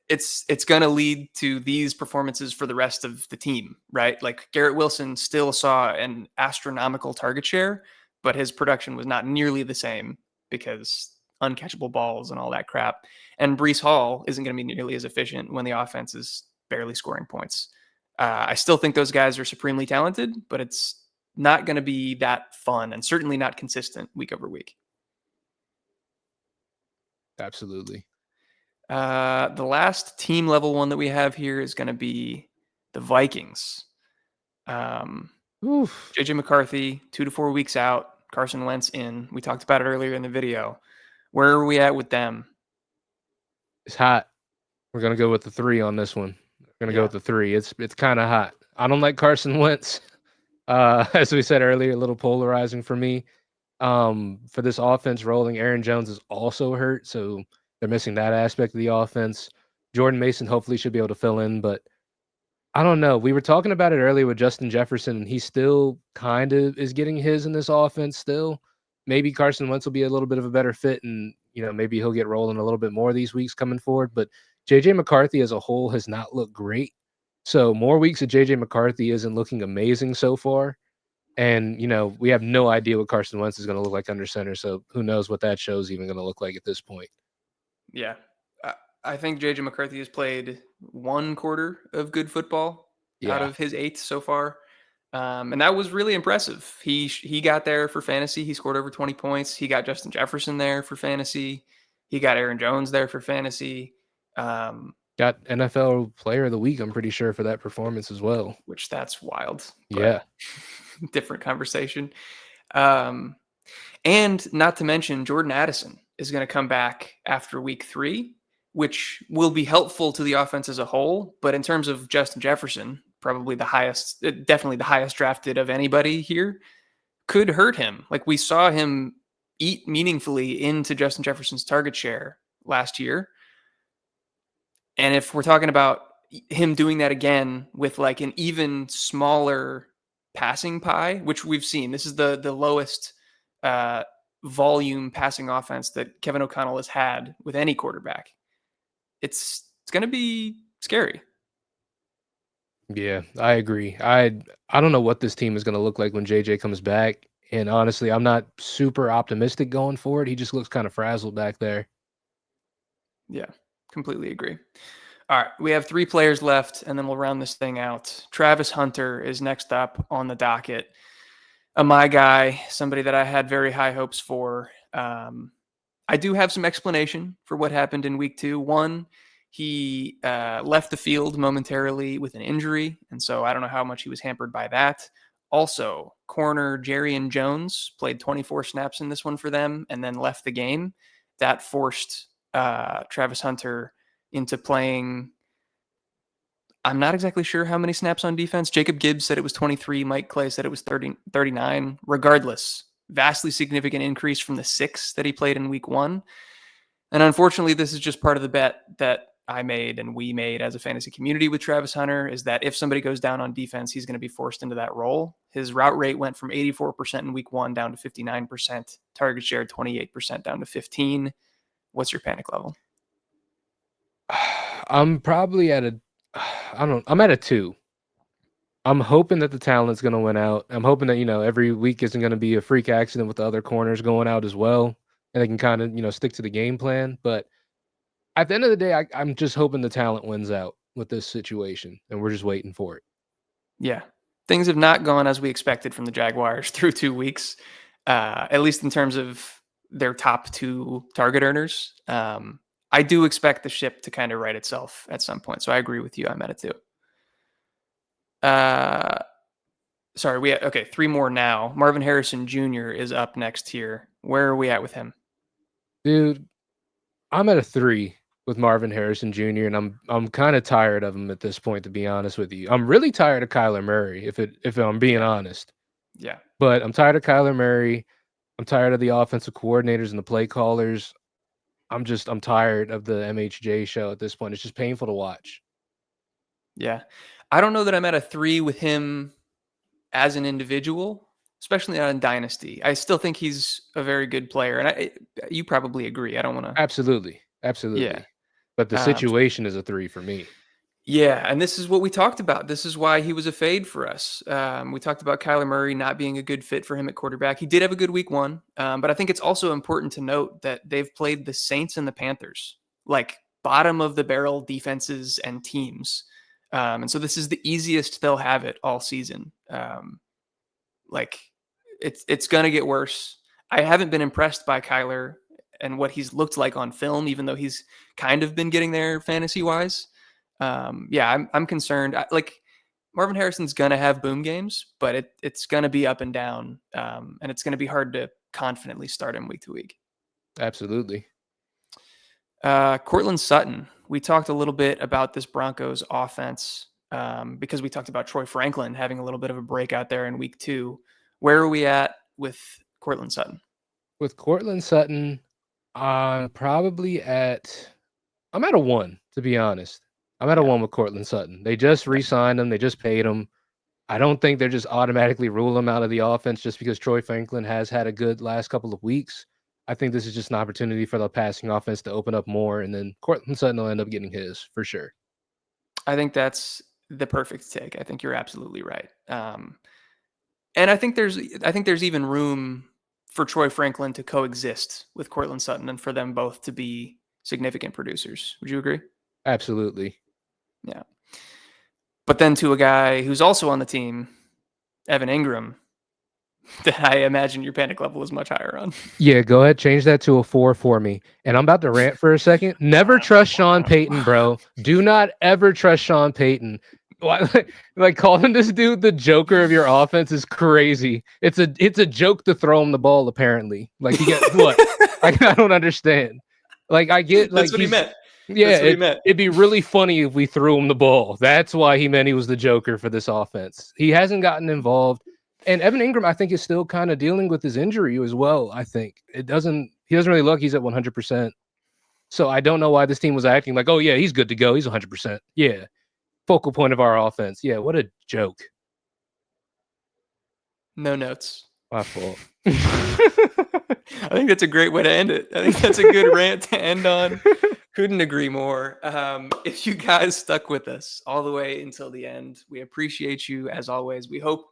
it's going to lead to these performances for the rest of the team, right? Like Garrett Wilson still saw an astronomical target share, but his production was not nearly the same because uncatchable balls and all that crap. And Brees Hall isn't going to be nearly as efficient when the offense is barely scoring points. I still think those guys are supremely talented, but it's not going to be that fun and certainly not consistent week over week. Absolutely. The last team level one that we have here is going to be the Vikings. Um, Oof. JJ McCarthy, 2 to 4 weeks out. Carson Wentz in. We talked about it earlier in the video. Where are we at with them? It's hot. We're gonna go with the 3 on this one. We're gonna go Yeah. with the 3. It's kinda hot. I don't like Carson Wentz. As we said earlier, a little polarizing for me. For this offense rolling, Aaron Jones is also hurt, so they're missing that aspect of the offense. Jordan Mason hopefully should be able to fill in, but I don't know. We were talking about it earlier with Justin Jefferson, and he still kind of is getting his in this offense still. Maybe Carson Wentz will be a little bit of a better fit, and maybe he'll get rolling a little bit more these weeks coming forward. But JJ McCarthy as a whole has not looked great. So more weeks of JJ McCarthy isn't looking amazing so far. And we have no idea what Carson Wentz is going to look like under center. So who knows what that show's even going to look like at this point. Yeah. I think JJ McCarthy has played 1/4 of good football out Yeah. of his 8 so far. And that was really impressive. He got there for fantasy. He scored over 20 points. He got Justin Jefferson there for fantasy. He got Aaron Jones there for fantasy, Got NFL Player of the Week, I'm pretty sure, for that performance as well. which that's wild, but Yeah. different conversation. Um, and not to mention, Jordan Addison is going to come back after week 3, which will be helpful to the offense as a whole. But in terms of Justin Jefferson, probably definitely the highest drafted of anybody here, could hurt him. Like we saw him eat meaningfully into Justin Jefferson's target share last year. And if we're talking about him doing that again with like an even smaller passing pie, which we've seen, this is the lowest uh, volume passing offense that Kevin O'Connell has had with any quarterback. It's it's going to be scary. Yeah, I agree. I don't know what this team is going to look like when JJ comes back. And honestly, I'm not super optimistic going forward. He just looks kind of frazzled back there. Yeah, completely agree. All right, we have 3 players left, and then we'll round this thing out. Travis Hunter is next up on the docket. My guy, somebody that I had very high hopes for. I do have some explanation for what happened in week 2. One, he left the field momentarily with an injury, and so I don't know how much he was hampered by that. Also, corner Jerrion Jones played 24 snaps in this one for them and then left the game. That forced Travis Hunter into playing. I'm not exactly sure how many snaps on defense. Jacob Gibbs said it was 23. Mike Clay said it was 39. Regardless, vastly significant increase from the 6 that he played in week 1. And unfortunately, this is just part of the bet that I made and we made as a fantasy community with Travis Hunter, is that if somebody goes down on defense, he's going to be forced into that role. His route rate went from 84% in week 1 down to 59%, target share 28% down to 15. What's your panic level? I'm probably at I'm at a 2. I'm hoping that the talent's going to win out. I'm hoping that, every week isn't going to be a freak accident with the other corners going out as well. And they can kind of, stick to the game plan. But at the end of the day, I'm just hoping the talent wins out with this situation. And we're just waiting for it. Yeah. Things have not gone as we expected from the Jaguars through 2 weeks, at least in terms of their top 2 target earners. I do expect the ship to kind of right itself at some point. So I agree with you. I'm at it too. Sorry, 3 more now. Marvin Harrison Jr. is up next here. Where are we at with him? Dude, I'm at a 3 with Marvin Harrison Jr. and I'm kind of tired of him at this point, to be honest with you. I'm really tired of Kyler Murray, if I'm being honest. Yeah. But I'm tired of Kyler Murray. I'm tired of the offensive coordinators and the play callers. I'm tired of the MHJ show at this point. It's just painful to watch. Yeah. I don't know that I'm at a 3 with him as an individual, especially not in Dynasty. I still think he's a very good player. And you probably agree. I don't want to. Absolutely. Yeah. But the situation is a 3 for me. Yeah, and this is what we talked about. This is why he was a fade for us. We talked about Kyler Murray not being a good fit for him at quarterback. He did have a good week 1, but I think it's also important to note that they've played the Saints and the Panthers, like bottom of the barrel defenses and teams. And so this is the easiest they'll have it all season. Like it's going to get worse. I haven't been impressed by Kyler and what he's looked like on film, even though he's kind of been getting there fantasy wise. I'm concerned. Marvin Harrison's gonna have boom games, but it's gonna be up and down, and it's gonna be hard to confidently start him week to week. Absolutely. Courtland Sutton. We talked a little bit about this Broncos offense because we talked about Troy Franklin having a little bit of a breakout there in week 2. Where are we at with Courtland Sutton? With Courtland Sutton, I'm at a 1, to be honest. I'm at a 1 with Courtland Sutton. They just re-signed him. They just paid him. I don't think they're just automatically rule him out of the offense just because Troy Franklin has had a good last couple of weeks. I think this is just an opportunity for the passing offense to open up more, and then Courtland Sutton will end up getting his for sure. I think that's the perfect take. I think you're absolutely right. And I think there's even room for Troy Franklin to coexist with Courtland Sutton and for them both to be significant producers. Would you agree? Absolutely. Yeah. But then to a guy who's also on the team, Evan Ingram, that I imagine your panic level is much higher on. Yeah, go ahead. Change that to a 4 for me. And I'm about to rant for a second. Never trust Sean Payton, bro. Do not ever trust Sean Payton. Like calling this dude the joker of your offense is crazy. It's a joke to throw him the ball, apparently. Like you get what? I don't understand. Like I get like that's what he meant. Yeah, it'd be really funny if we threw him the ball. That's why he meant he was the joker for this offense. He hasn't gotten involved. And Evan Ingram, I think, is still kind of dealing with his injury as well. I think he doesn't really look he's at 100%. So I don't know why this team was acting like, oh yeah, he's good to go. He's 100%. Yeah. Focal point of our offense. Yeah, what a joke. No notes. My fault. I think that's a great way to end it. I think that's a good rant to end on. Couldn't agree more. If you guys stuck with us all the way until the end, we appreciate you as always. We hope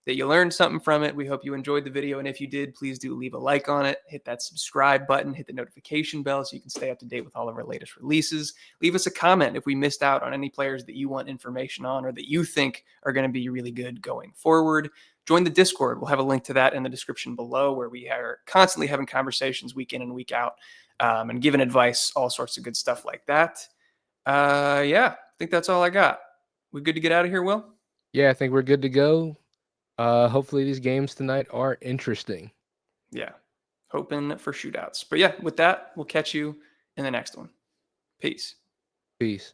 that you learned something from it. We hope you enjoyed the video. And if you did, please do leave a like on it, hit that subscribe button, hit the notification bell so you can stay up to date with all of our latest releases. Leave us a comment if we missed out on any players that you want information on or that you think are going to be really good going forward. Join the Discord. We'll have a link to that in the description below, where we are constantly having conversations week in and week out, and giving advice, all sorts of good stuff like that. Yeah, I think that's all I got. We good to get out of here, Will? Yeah, I think we're good to go. Hopefully these games tonight are interesting. Yeah, hoping for shootouts. But yeah, with that, we'll catch you in the next one. Peace. Peace.